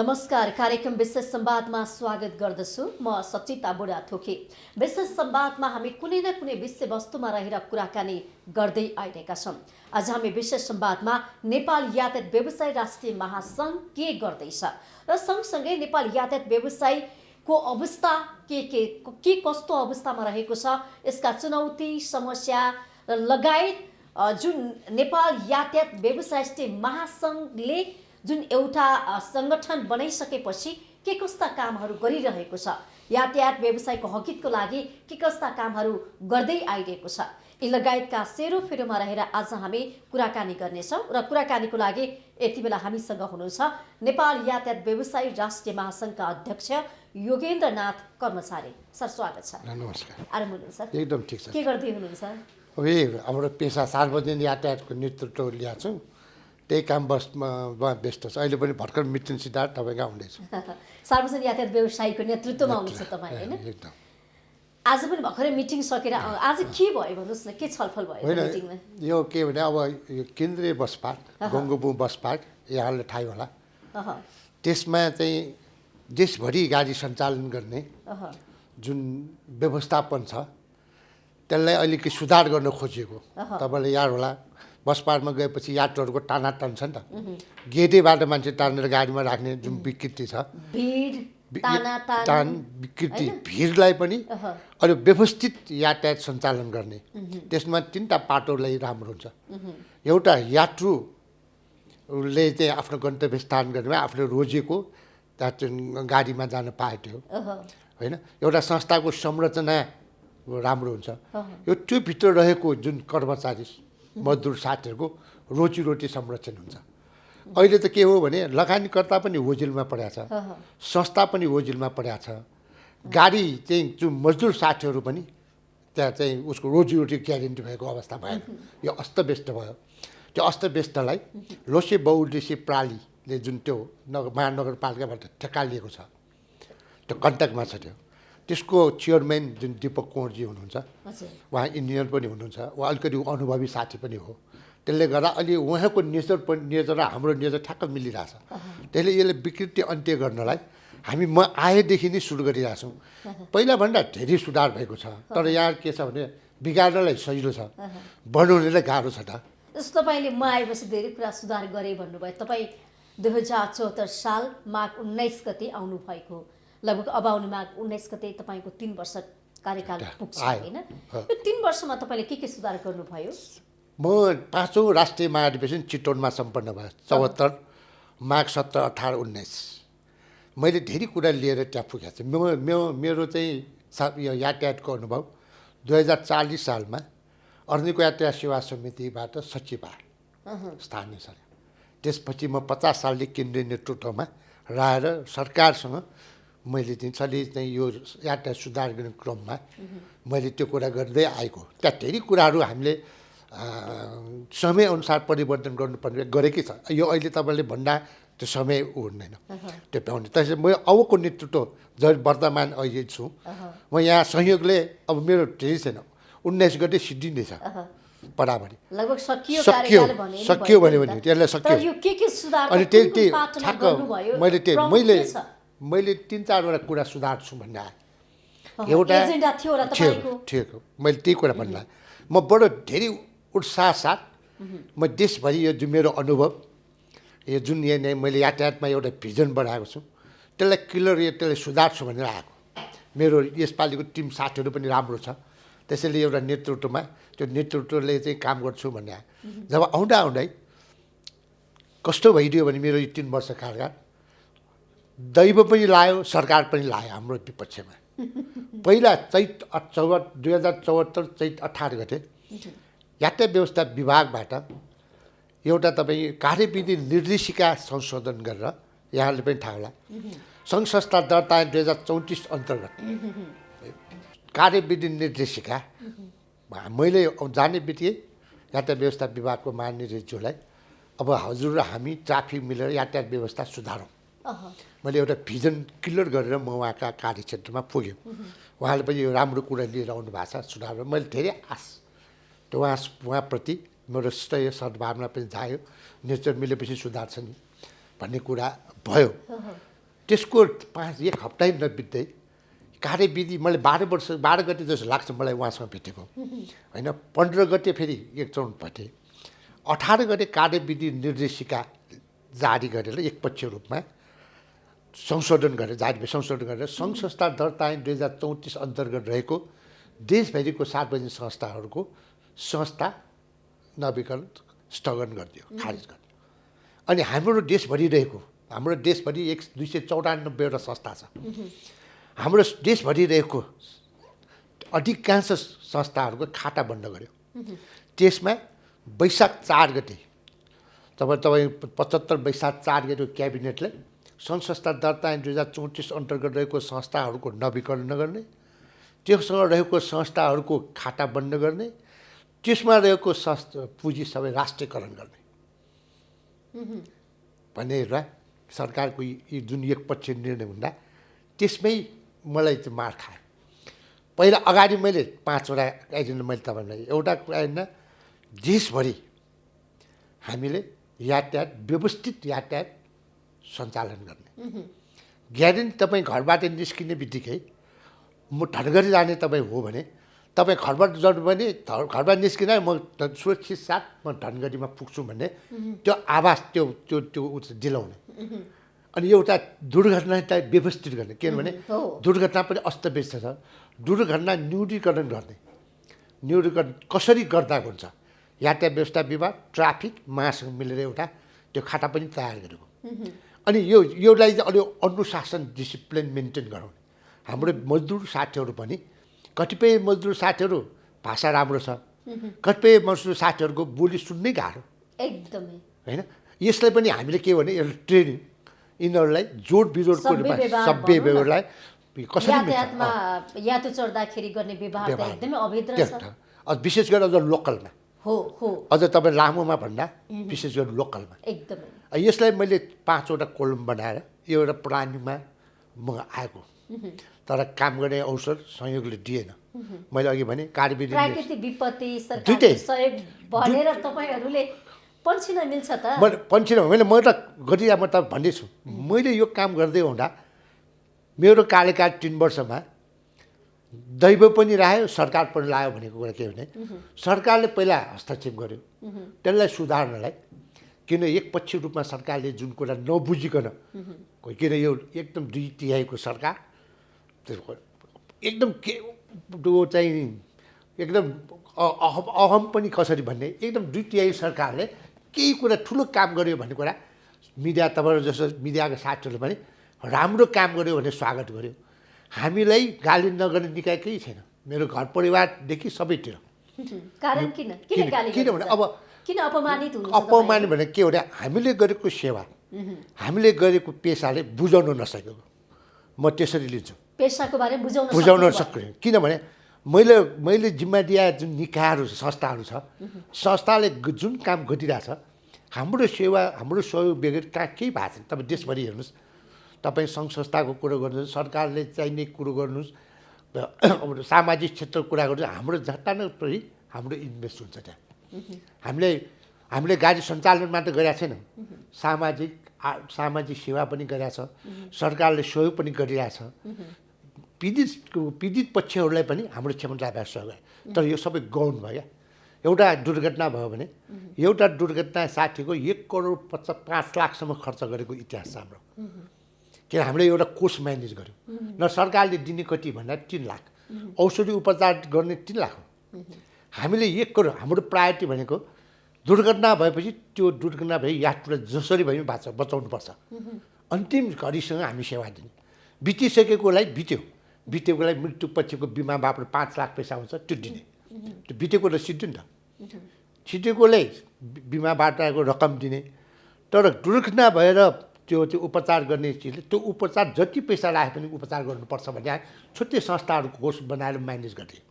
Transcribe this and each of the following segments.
नमस्कार, कार्यक्रम विशेष संवादमा स्वागत गर्दछु। म सचिता बुढाथोकी। विशेष संवादमा हामी कुनै न कुनै विषयवस्तुमा रहेर कुराकानी गर्दै आइरहेका छौँ। आज हामी विशेष संवादमा नेपाल यातायात व्यवसाय राष्ट्रिय महासङ्घ के गर्दैछ र सँगसँगै नेपाल यातायात व्यवसायको अवस्था के कस्तो अवस्थामा रहेको छ, यसका चुनौती, समस्या लगायत जुन नेपाल यातायात व्यवसाय राष्ट्रिय महासङ्घले जुन एउटा संगठन बनाइसकेपछि के कस्ता कामहरू गरिरहेको छ, यातायात व्यवसायको हकितको लागि के कस्ता कामहरू गर्दै आइरहेको छ, यी लगायतका सेरोफेरोमा रहेर आज हामी कुराकानी गर्नेछौँ। र कुराकानीको लागि यति बेला हामीसँग हुनुहुन्छ नेपाल यातायात व्यवसाय राष्ट्रिय महासङ्घका अध्यक्ष योगेन्द्रनाथ कर्मचारी। सर, स्वागत छ। नमस्कार। आराम हुनुहुन्छ? एकदम ठिक छ। के गर्दै हुनुहुन्छ? हाम्रो पेसा सार्वजनिक यातायातको नेतृत्व लिएको छु, त्यही काम बसमा व्यस्त छ। अहिले पनि भर्खर मिटिङ सिधा तपाईँको आउँदैछु। सार्वजनिक यातायात व्यवसायको नेतृत्वमा हुनुहुन्छ तपाईँ, होइन? एकदम। आज पनि भर्खरै मिटिङ सकेर आज के भयो भन्नुहोस् न, के छलफल भयो मिटिङमा? यो के भने अब यो केन्द्रीय बस पार्क, गङ्गोबु बस पार्क, यहाँले थाहै होला, त्यसमा चाहिँ देशभरि गाडी सञ्चालन गर्ने जुन व्यवस्थापन छ त्यसलाई अलिकति सुधार गर्न खोजिएको। तपाईँले याद होला, बस पार्कमा गएपछि यात्रुहरूको टानाटान छ नि त, गेटैबाट मान्छे तानेर गाडीमा राख्ने जुन विकृति छ, विकृति, भिडलाई पनि अलि व्यवस्थित यातायात सञ्चालन गर्ने, त्यसमा तिनवटा पाटोलाई राम्रो हुन्छ। एउटा यात्रुले चाहिँ आफ्नो गन्तव्य स्थान गरेमा आफूले रोजेको गाडीमा जान पाएको होइन। एउटा संस्थाको संरचना राम्रो हुन्छ। यो त्यो भित्र रहेको जुन कर्मचारी मजदुर साथीहरूको रोजीरोटी संरक्षण हुन्छ। अहिले त के हो भने लगानीकर्ता पनि ओझेलमा परेको छ, संस्था पनि ओझेलमा परेको छ, गाडी चाहिँ जुन मजदुर साथीहरू पनि त्यहाँ चाहिँ उसको रोजीरोटी ग्यारेन्टी भएको अवस्था भयो। यो अस्तव्यस्त भयो। त्यो अस्तव्यस्तलाई लोसे बहुउद्देश्य प्रणालीले जुन त्यो महानगरपालिकाबाट ठेक्का लिएको छ, त्यो कन्ट्याक्टमा छ, त्यसको चेयरम्यान जुन दीपक कुँवरजी हुनुहुन्छ, उहाँ इन्जिनियर पनि हुनुहुन्छ, उहाँ अलिकति अनुभवी साथी पनि हो। त्यसले गर्दा अहिले उहाँको नेचर र हाम्रो नेचर ठ्याक्क मिलिरहेछ। त्यसले यसले विकृति अन्त्य गर्नलाई म आएदेखि नै सुरु गरिरहेछौँ। पहिलाभन्दा धेरै सुधार भएको छ, तर यहाँ के छ भने बिगार्नलाई सजिलो छ, बनाउनेलाई गाह्रो छ त। जस्तो तपाईँले म आएपछि धेरै कुरा सुधार गरेँ भन्नुभयो। तपाईँ 2074 साल माघ 19 गते आउनुभएको, लगभग अब आउने माघ 19 गते तपाईँको 3 वर्ष कार्यकाल पुग्छ, होइन? यो 3 वर्षमा तपाईँले के सुधार गर्नुभयो? म 5औं राष्ट्रिय महाधिवेशन चितवनमा सम्पन्न भयो, 74 माघ 17, 18, 19। मैले धेरै कुरा लिएर त्यहाँ पुगेको छु। मेरो चाहिँ यो यातायातको अनुभव 2040 सालमा अर्निको यातायात सेवा समितिबाट सचिव स्थानीय सर। त्यसपछि म 50 सालले केन्द्रीय नेतृत्वमा रहेर सरकारसँग मैले चाहिँ यो यातायात सुधार गर्ने क्रममा मैले त्यो कुरा गर्दै आएको। त्यहाँ धेरै कुराहरू हामीले समयअनुसार परिवर्तन गर्नुपर्ने गरेकै छ। यो अहिले तपाईँले भन्दा त्यो समय हुँदैन त्यो पाउने। त्यसैले म अबको नेतृत्व जब वर्तमान अहिले छु, म यहाँ संयोगले अब मेरो धेरै छैन, 19 गते सिद्धिँदैछ बराबरी, लगभग सकियो भने त्यसलाई सकियो। अनि त्यही ठ्याक्क मैले 3-4वटा कुरा सुधार्छु भन्ने आएँ। एउटा थियो, मैले त्यही कुरा भन्दा म बडो धेरै उत्साह साथ म देशभरि यो जुन मेरो अनुभव, यो जुन यहाँ मैले यातायातमा एउटा भिजन बनाएको छु, त्यसलाई क्लियर त्यसलाई सुधार्छु भनेर आएको। मेरो यसपालिको टिम साथीहरू पनि राम्रो छ, त्यसैले एउटा नेतृत्वमा त्यो नेतृत्वले चाहिँ काम गर्छु भन्ने आयो। जब आउँदै कस्तो भइदियो भने मेरो यो 3 वर्ष कार्यकाल दैव पनि लायो, सरकार पनि लायो हाम्रो विपक्षमा। पहिला चैत 2074 चैत 18 गते यातायात व्यवस्था विभागबाट एउटा तपाईँ कार्यविधि निर्देशिका संशोधन गरेर, यहाँले पनि थाहा होला, सङ्घ संस्था दर्ता 2034 अन्तर्गत कार्यविधि निर्देशिका मैले जाने बित्तिकै यातायात व्यवस्था विभागको महानिर्देशकज्यूलाई अब हजुर र हामी ट्राफिक मिलेर यातायात व्यवस्था सुधारौँ, मैले एउटा भिजन क्लियर गरेर म उहाँका कार्यक्षेत्रमा पुगेँ। उहाँले पनि यो राम्रो कुरा लिएर आउनु भएको छ सुधार। मैले धेरै आश त्यो उहाँप्रति मेरो स्नेह सद्भावना पनि जाग्यो। नेचर मिलेपछि सुधार छ नि भन्ने कुरा भयो। त्यसको 1 हप्ता नबित्दै कार्यविधि मैले 12 गते जस्तो लाग्छ मलाई उहाँसँग भेटेको होइन। 15 गते फेरि एकचोटि भेटेँ। 18 गते कार्यविधि निर्देशिका जारी गरेर एकपक्षीय रूपमा संशोधन गरेर सङ्घ संस्था दर्ता ऐन 2034 अन्तर्गत रहेको देशभरिको सार्वजनिक संस्थाहरूको संस्था नवीकरण स्थगन गरिदियो, खारिज गरिदियो। अनि हाम्रो देशभरि 294वटा संस्था छ। हाम्रो देशभरि रहेको अधिकांश संस्थाहरूको खाता बन्द गर्यो। त्यसमा वैशाख 4 गते तपाईँ 75 वैशाख 4 गते क्याबिनेटले सङ्घ संस्था दर्ता ऐन 2034 अन्तर्गत रहेको संस्थाहरूको नवीकरण नगर्ने, त्योसँग रहेको संस्थाहरूको खाता बन्द गर्ने, त्यसमा रहेको पुँजी सबै राष्ट्रियकरण गर्ने भनेर सरकारको यी जुन एकपक्षीय निर्णय हुँदा त्यसमै मलाई चाहिँ मार खायो। पहिला अगाडि मैले 5वटा एजेन्डा मैले तपाईँलाई एउटा कुरा होइन, देशभरि हामीले यातायात व्यवस्थित यातायात सञ्चालन गर्ने ग्यारेन्टी। तपाईँ घरबाट निस्किने बित्तिकै म धनगढी जाने तपाईँ हो भने तपाईँ घरबाट जानु भने घरबाट निस्किँदा म सुरक्षित साथ म धनगढीमा पुग्छु भन्ने त्यो आवाज त्यो त्यो त्यो दिलाउने। अनि एउटा दुर्घटना चाहिँ व्यवस्थित गर्ने, किनभने दुर्घटना पनि अस्तव्यस्त छ। दुर्घटना न्यूनीकरण गर्ने, न्यूनीकरण कसरी गर्दा हुन्छ, यातायात व्यवस्था विभाग ट्राफिक महासँग मिलेर एउटा त्यो खाता पनि तयार गरेको। अनि योलाई चाहिँ अलि अनुशासन डिसिप्लिन मेन्टेन गराउने। हाम्रो मजदुर साथीहरू पनि कतिपय मजदुर साथीहरू भाषा राम्रो छ, कतिपय मजदुर साथीहरूको बोली सुन्नै गाह्रो एकदमै होइन। यसलाई पनि हामीले के भने एउटा ट्रेनिङ यिनीहरूलाई जोड बिजोडको रूपमा सभ्य व्यवहारलाई कसरी यात्रु चढ्दाखेरि गर्ने व्यवहार एकदमै अभेद्र छ। विशेष गरी अझ लोकलमा हो अझ तपाईँ लामोमा भन्दा विशेष गरी लोकलमा एकदमै। यसलाई मैले 5वटा कोलम बनाएर यो एउटा प्लानिङमा म आएको, तर काम गर्ने अवसर संयोगले दिएन। मैले अघि भने कार्यविधि प्राकृतिक विपत्ति सरकारको सहयोग भनेर तपाईँहरूले पन्छिन मिल्छ त। मैले पन्छिन मैले म त गरिरहेको म त भन्दैछु। मैले यो काम गर्दै हुँदा मेरो कार्यकाल 3 वर्षमा दैव पनि राख्यो, सरकार पनि लायो भनेको कुरा के भने सरकारले पहिला हस्तक्षेप गर्यो त्यसलाई सुधार्नलाई। किन एकपक्षीय रूपमा सरकारले जुन कुरा नबुझिकन, किन यो एकदम 2/3 सरकार एकदम के त्यो चाहिँ एकदम अहम पनि कसरी भन्ने, एकदम 2/3 सरकारले केही कुरा ठुलो काम गर्यो भन्ने कुरा मिडिया तपाईँहरू जस्तो मिडियाका साथीहरूले पनि राम्रो काम गर्यो भने स्वागत गर्यो। हामीलाई गाली नगर्ने निकाय केही छैन, मेरो घर परिवारदेखि सबैतिर। कारण किनभने अब किन अपमानित भने के भने हामीले गरेको सेवा, हामीले गरेको पेसाले बुझाउन नसकेको म त्यसरी लिन्छु। पेसाको बारे बुझाउन सक्ने, किनभने मैले जिम्मा दिए जुन निकायहरू छ, संस्थाहरू छ, संस्थाले जुन काम गरिरहेछ हाम्रो सेवा हाम्रो सहयोग बगैर कहाँ केही भएको छैन। तपाईँ देशभरि हेर्नुहोस्, तपाईँ सङ्घ संस्थाको कुरो गर्नुहोस्, सरकारले चाहिने कुरो गर्नुहोस्, सामाजिक क्षेत्रको कुरा गर्नुहोस्, हाम्रो जता नै पनि हाम्रो इन्भेस्ट हुन्छ त्यहाँ। हामीले गाडी सञ्चालन मात्र गरेका छैनौँ, सामाजिक सेवा पनि गरेका छ, सरकारले सहयोग पनि गरिरहेछ। पीडित पक्षहरूलाई पनि हाम्रो क्षमतालाई सहयोग गरे। तर यो सबै गौण भयो क्या। एउटा दुर्घटना भयो भने एउटा दुर्घटना साथीको 1,05 लाखसम्म खर्च गरेको इतिहास छ हाम्रो। किन हामीले एउटा कोष म्यानेज गऱ्यौँ न, सरकारले दिने कति भन्दा 3 लाख, औषधि उपचार गर्ने 3 लाख हो। हामीले 1 करोड, हाम्रो प्रायोरिटी भनेको दुर्घटना भएपछि त्यो दुर्घटना भए यात्रुलाई जसरी भए पनि बचाउनुपर्छ। अन्तिम घडीसँग हामी सेवा दिने, बितिसकेकोलाई बितेकोलाई मृत्यु पछिको बिमा बापले 5 लाख पैसा हुन्छ त्यो दिने। त्यो बितेकोलाई सिद्धि नि त, सिद्धेकोलाई बिमाबाटको रकम दिने। तर दुर्घटना भएर त्यो उपचार गर्ने चिजले त्यो उपचार जति पैसा राखे पनि उपचार गर्नुपर्छ भन्ने छुट्टै संस्थाहरूको कोष बनाएर म्यानेज गर्ने।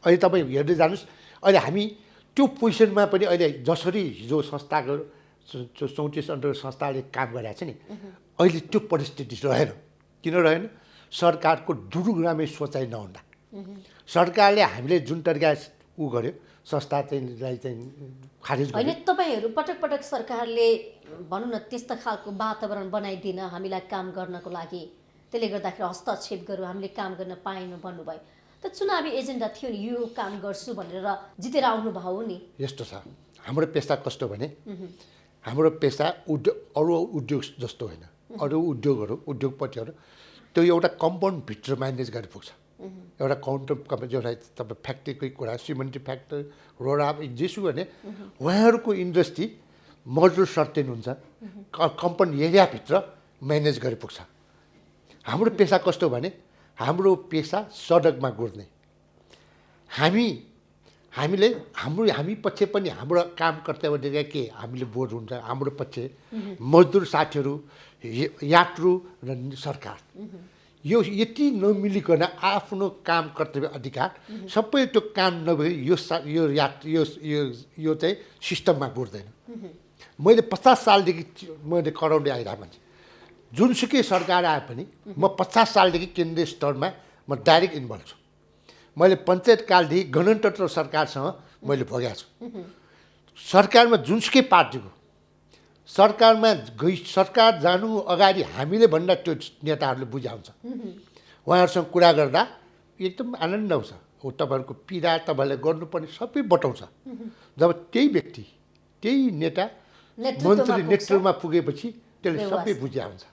अहिले तपाईँ हेर्दै जानुहोस्, अहिले हामी त्यो पोजिसनमा पनि अहिले जसरी हिजो संस्थाको 34 अन्डर संस्थाले काम गरेको छ नि, अहिले त्यो परिस्थिति रहेन। किन रहेन? सरकारको दूरगामी सोचाइ नहुँदा। सरकारले हामीले जुन तरिका गर्यो संस्था चाहिँ खारेज होइन गर्यो। तपाईँहरू पटक पटक सरकारले भनौँ न त्यस्तो खालको वातावरण बनाइदिन हामीलाई काम गर्नको लागि, त्यसले गर्दाखेरि हस्तक्षेप गरौँ हामीले काम गर्न पाएनौँ भन्नुभयो। त चुनावी एजेन्डा थियो नि यो काम गर्छु भनेर जितेर आउनुभयो हो नि। यस्तो छ हाम्रो पेसा कस्तो भने हाम्रो पेसा अरू उद्योग जस्तो होइन। अरू उद्योगहरू उद्योगपतिहरू त्यो एउटा कम्पाउन्डभित्र म्यानेज गरी पुग्छ। एउटा कम्पाउन्ड एउटा तपाईँ फ्याक्ट्रीकै कुरा सिमेन्ट फ्याक्ट्री रोडा जेसु भने उहाँहरूको इन्डस्ट्री मजदुर सर्टेन हुन्छ, कम्पाउन्ड एरियाभित्र म्यानेज गरी पुग्छ। हाम्रो पेसा कस्तो भने हाम्रो पेसा सडकमा गुड्ने। हामी पछि पनि हाम्रो काम कर्तव्य के हामीले बोर्ड हुन्छ, हाम्रो पछि मजदुर साथीहरू, यात्रु र सरकार यो यति नमिलिकन आफ्नो काम कर्तव्य अधिकार सबै त्यो काम नभए यो चाहिँ सिस्टममा गुड्दैन। मैले 50 सालदेखि मैले कराउँदै आइरहेको मान्छे, जुनसुकै सरकार आए पनि म 50 सालदेखि केन्द्रीय स्तरमा म डाइरेक्ट इन्भल्भ छु। मैले पञ्चायत कालदेखि गणतन्त्र सरकारसँग मैले भोगेको छु। सरकारमा जुनसुकै पार्टीको सरकार जानु अगाडि हामीले भन्दा त्यो नेताहरूले बुझाउँछ। उहाँहरूसँग कुरा गर्दा एकदम आनन्द आउँछ। हो तपाईँहरूको पीडा तपाईँहरूले गर्नुपर्ने सबै बताउँछ। जब त्यही व्यक्ति त्यही नेता मन्त्री नेतृत्वमा पुगेपछि त्यसले सबै बुझ्या हुन्छ,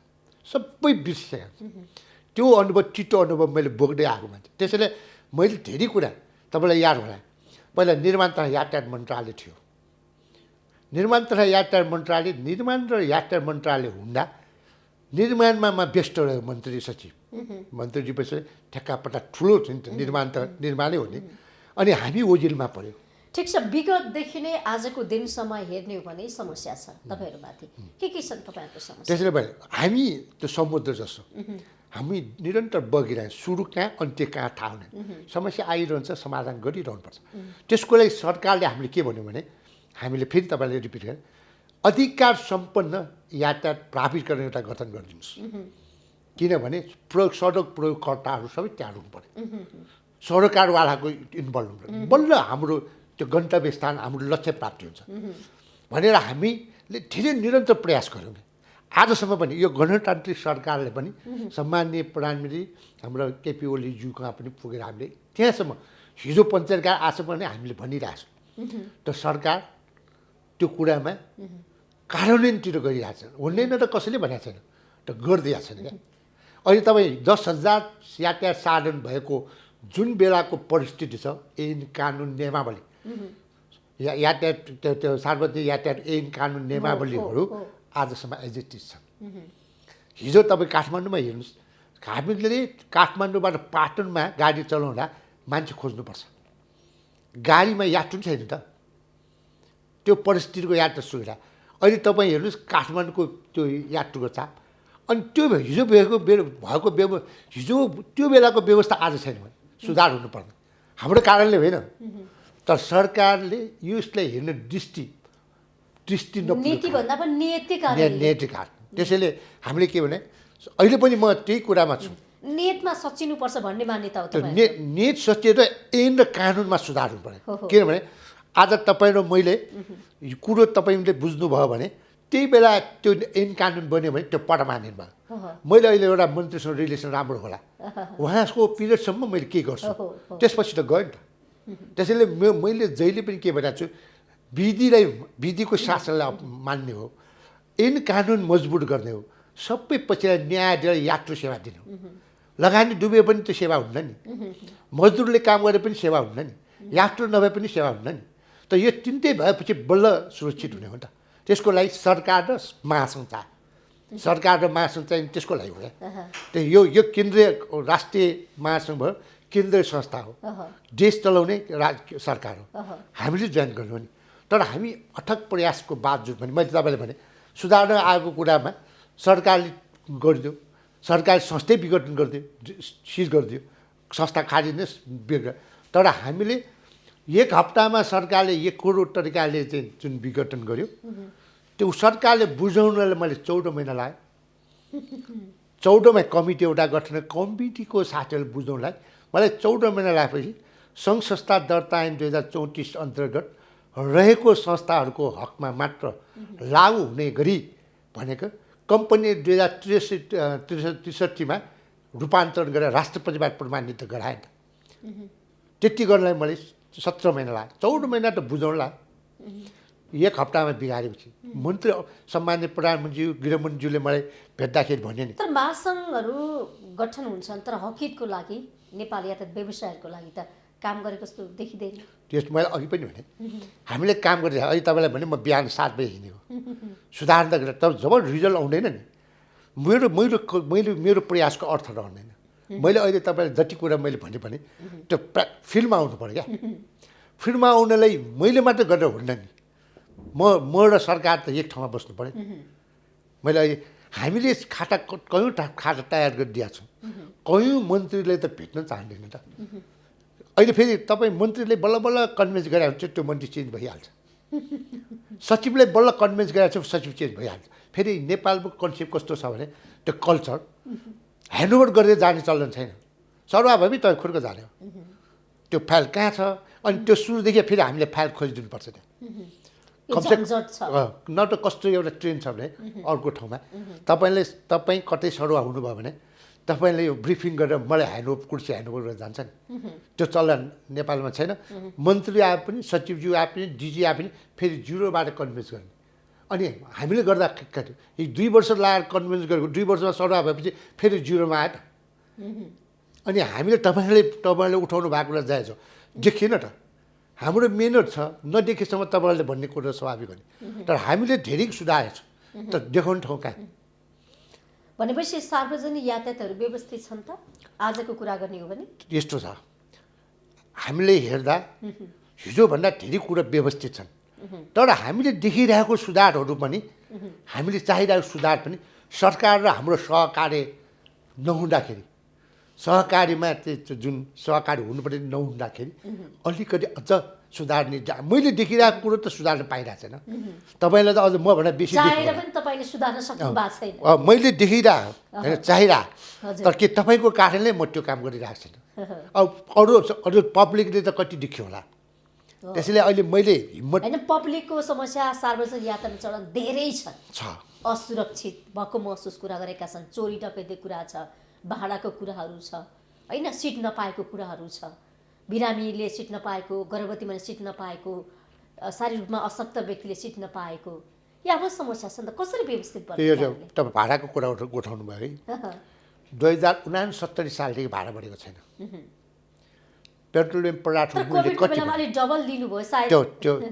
सबै बिर्सिसकेको हुन्छ। त्यो अनुभव चिटो अनुभव मैले भोग्दै आएको मान्छे। त्यसैले मैले धेरै कुरा तपाईँलाई याद होला, पहिला निर्माण तथा यातायात मन्त्रालय थियो। निर्माण तथा यातायात मन्त्रालय हुँदा निर्माणमा व्यस्त रह्यो मन्त्री सचिव। मन्त्रीजी पछि ठेक्कापट्टा ठुलो थियो नि त, निर्माणै हो नि। अनि हामी ओजिलमा पऱ्यो। ठिक छ, विगतदेखि नै आजको दिनसम्म हेर्ने हो भने समस्या छ तपाईँहरूमाथि। के छन् तपाईँहरूको समस्या? त्यसैले भने हामी त्यो समुद्र जस्तो हामी निरन्तर बगिरहन्छ, सुरु कहाँ अन्त्य कहाँ थाहा हुँदैन। समस्या आइरहन्छ, समाधान गरिरहनुपर्छ। त्यसको लागि सरकारले हामीले के भन्यो भने हामीले फेरि तपाईँले रिपिट गरेँ, अधिकार सम्पन्न यातायात प्राधिकरण एउटा गठन गरिदिनुहोस्। किनभने सडक प्रयोगकर्ताहरू सबै त्यहाँ हुनु पऱ्यो, सरकारवालाको इन्भल्भ हुनु पऱ्यो, बल्ल हाम्रो त्यो गन्तव्य स्थान हाम्रो लक्ष्य प्राप्ति हुन्छ भनेर हामीले धेरै निरन्तर प्रयास गऱ्यौँ। आजसम्म पनि यो गणतान्त्रिक सरकारले पनि सम्माननीय प्रधानमन्त्री हाम्रो केपी ओलीज्यूको पनि पुगेर हामीले त्यहाँसम्म हिजो पञ्चायतका आजसम्म नै हामीले भनिरहेको छौँ। त सरकार त्यो कुरामा कार्यान्वयनतिर गरिरहेको छ। हुँदैन त कसैले भनेको छैन, त गरिदिएको छैन क्या। अहिले तपाईँ 10,000 यातायात साधन भएको जुन बेलाको परिस्थिति छ, ऐन कानुन नियमावली यातायात त्यो सार्वजनिक यातायात ऐन कानुन नियमावलीहरू आजसम्म एजेक्टिभ छन्। हिजो तपाईँ काठमाडौँमा हेर्नुहोस्, हामीले काठमाडौँबाट पाटनमा गाडी चलाउँदा मान्छे खोज्नुपर्छ, गाडीमा यात्रु छैन त। त्यो परिस्थितिको यात्रा सुविधा अहिले तपाईँ हेर्नुहोस् काठमाडौँको त्यो यात्रुको चाप। अनि त्यो हिजो त्यो बेलाको व्यवस्था आज छैन भने सुधार हुनुपर्ने हाम्रो कारणले होइन, तर सरकारले यसलाई हेर्ने दृष्टि नीतिभन्दा पनि नीति कारण। त्यसैले हामीले के भने अहिले पनि म त्यही कुरामा छु, नीतिमा सचिनुपर्छ भन्ने मान्यता हो। त्यो नीति सचिएर ऐन र कानुनमा सुधार हुनु पर्यो। किनभने आज तपाईँ र मैले कुरो तपाईँले बुझ्नुभयो भने त्यही बेला त्यो ऐन कानुन बन्यो भने त्यो परमानेन्ट भयो। मैले अहिले एउटा मन्त्रीसँग रिलेसन राम्रो होला, उहाँको पिरियडसम्म मैले के गर्छु, त्यसपछि त गयो नि त। त्यसैले मैले जहिले पनि के भनेको छु, विधिको शासनलाई मान्ने हो, ऐन कानुन मजबुत गर्ने हो, सबै पछि न्याय दिएर यात्रु सेवा दिने हो। लगानी डुबे पनि त्यो सेवा हुन्न नि, मजदुरले काम गरे पनि सेवा हुन्न नि, यात्रु नभए पनि सेवा हुन्न नि। त यो तिनटै भएपछि बल्ल सुरक्षित हुने हो नि त। त्यसको लागि सरकार र महासङ्घ चाहिँ त्यसको लागि हो क्या। त्यो यो केन्द्रीय राष्ट्रिय महासङ्घ भयो, केन्द्रीय संस्था हो, देश चलाउने सरकार हो, हामीले जोइन गर्नु हो नि। तर हामी अथक प्रयासको बावजुद पनि मैले तपाईँले भने सुधार्न आएको कुरामा सरकारले गरिदियो, सरकारले संस्थै विघटन गरिदियो, सिज गरिदियो, संस्था खारिदिने बिग्र। तर हामीले 1 हप्तामा सरकारले 1 करोड तरिकाले चाहिँ जुन विघटन गर्यो, त्यो सरकारले बुझाउनलाई मैले 14 महिना लाग्यो। 14 कमिटी एउटा गठन, कमिटीको साथीहरूले बुझाउनलाई मलाई 14 महिना लागेपछि सङ्घ संस्था दर्ता ऐन 2034 अन्तर्गत रहेको संस्थाहरूको हकमा मात्र लागू हुने गरी भनेको कम्पनी 2063 मा रूपान्तरण गरेर राष्ट्रपतिबाट प्रमाणित गराएन। त्यति गर्नलाई मैले 17 महिना लाग्यो, 14 महिना त बुझाउला, एक हप्तामा बिगारेपछि मन्त्री सम्मान्य प्रधानमन्त्री गृहमन्त्रीज्यूले मलाई भेट्दाखेरि भने नि तर महासङ्घहरू गठन हुन्छन् तर हकितको लागि नेपाल यातायात व्यवसायहरूको लागि त काम गरेको जस्तो देखिँदैन। त्यस मैले अघि पनि भने हामीले काम गरेर अहिले तपाईँलाई भने म बिहान 7 बजे हिँडेको सुधार त गरेर तर जब रिजल्ट आउँदैन नि मेरो प्रयासको अर्थ रहँदैन। मैले अहिले तपाईँलाई जति कुरा मैले भने त्यो फिल्डमा आउनु पऱ्यो क्या। फिल्डमा आउनलाई मैले मात्र गरेर हुन्न नि, म र सरकार त एक ठाउँमा बस्नु पऱ्यो। मैले अहिले हामीले कयौँ खाता तयार गरिदिएका छौँ, कयौँ मन्त्रीले त भेट्न चाहँदैन त। अहिले फेरि तपाईँ मन्त्रीले बल्ल बल्ल कन्भिन्स गरे हुन्छ त्यो मन्त्री चेन्ज भइहाल्छ, सचिवले बल्ल कन्भिन्स गरेर चाहिँ सचिव चेन्ज भइहाल्छ। फेरि नेपालको कन्सेप्ट कस्तो छ भने त्यो कल्चर ह्यान्डओभर गरेर जाने चलन छैन। सर्वभावी तपाईँ खुर्को जाने हो, त्यो फाइल कहाँ छ अनि त्यो सुरुदेखि फेरि हामीले फाइल खोजिदिनुपर्छ त्यहाँ। न त कस्तो एउटा ट्रेन छ भने अर्को ठाउँमा तपाईँ कतै सरुवा हुनुभयो भने तपाईँले यो ब्रिफिङ गरेर मलाई कुर्सी ह्यान्डओभर गरेर जान्छ नि, त्यो चलन नेपालमा छैन। मन्त्री आए पनि सचिवज्यू आए पनि डिजी आए पनि फेरि जिरोबाट कन्भिन्स गर्ने। अनि हामीले गर्दा यी 2 वर्ष लगाएर कन्भिन्स गरेको 2 वर्षमा सरुवा भएपछि फेरि जिरोमा आयो त। अनि हामीले तपाईँले उठाउनु भएको कुरा जायज हो, देखिएन त। हाम्रो मेहनत छ, नदेखेसम्म तपाईँहरूले भन्ने कुरा स्वाभाविक हो नि। तर हामीले धेरै सुधारेको छ तर देखाउने ठाउँ कहाँ। भनेपछि सार्वजनिक यातायातहरू व्यवस्थित छन् त आजको कुरा गर्ने हो भने? यस्तो छ, हामीले हेर्दा हिजोभन्दा धेरै कुरा व्यवस्थित छन् तर हामीले देखिरहेको सुधारहरू पनि हामीले चाहिरहेको सुधार पनि सरकार र हाम्रो सहकार्य नहुँदाखेरि, सहकारीमा त्यो जुन सहकारी हुनुपर्ने नहुँदाखेरि अलिकति अझ सुधार्ने मैले देखिरहेको कुरो त सुधार्न पाइरहेको छैन। तपाईँलाई त अझ मभन्दा बेसी मैले देखिरहेको होइन चाहिरहेको, तर के तपाईँको कारणले म त्यो काम गरिरहेको छैन। अब अरू पब्लिकले त कति देख्यो होला, त्यसैले अहिले मैले हिम्मत होइन। पब्लिकको समस्या सार्वजनिक यातायात चलन धेरै छ, असुरक्षित भएको महसुस कुरा गरेका छन्, चोरी डकैती कुरा छ, भाडाको कुराहरू छ होइन, सिट नपाएको कुराहरू छ, बिरामीले सिट नपाएको, गर्भवती मान्छे सिट नपाएको, शारीरिक रूपमा अशक्त व्यक्तिले सिट नपाएको, या अब समस्या छ नि त कसरी व्यवस्थित गर्ने? तपाईँ भाडाको कुरा उठाउनु भयो है। 2069 सालदेखि भाडा बढेको छैन। पेट्रोलियम पदार्थ डबल दिनुभयो सायद,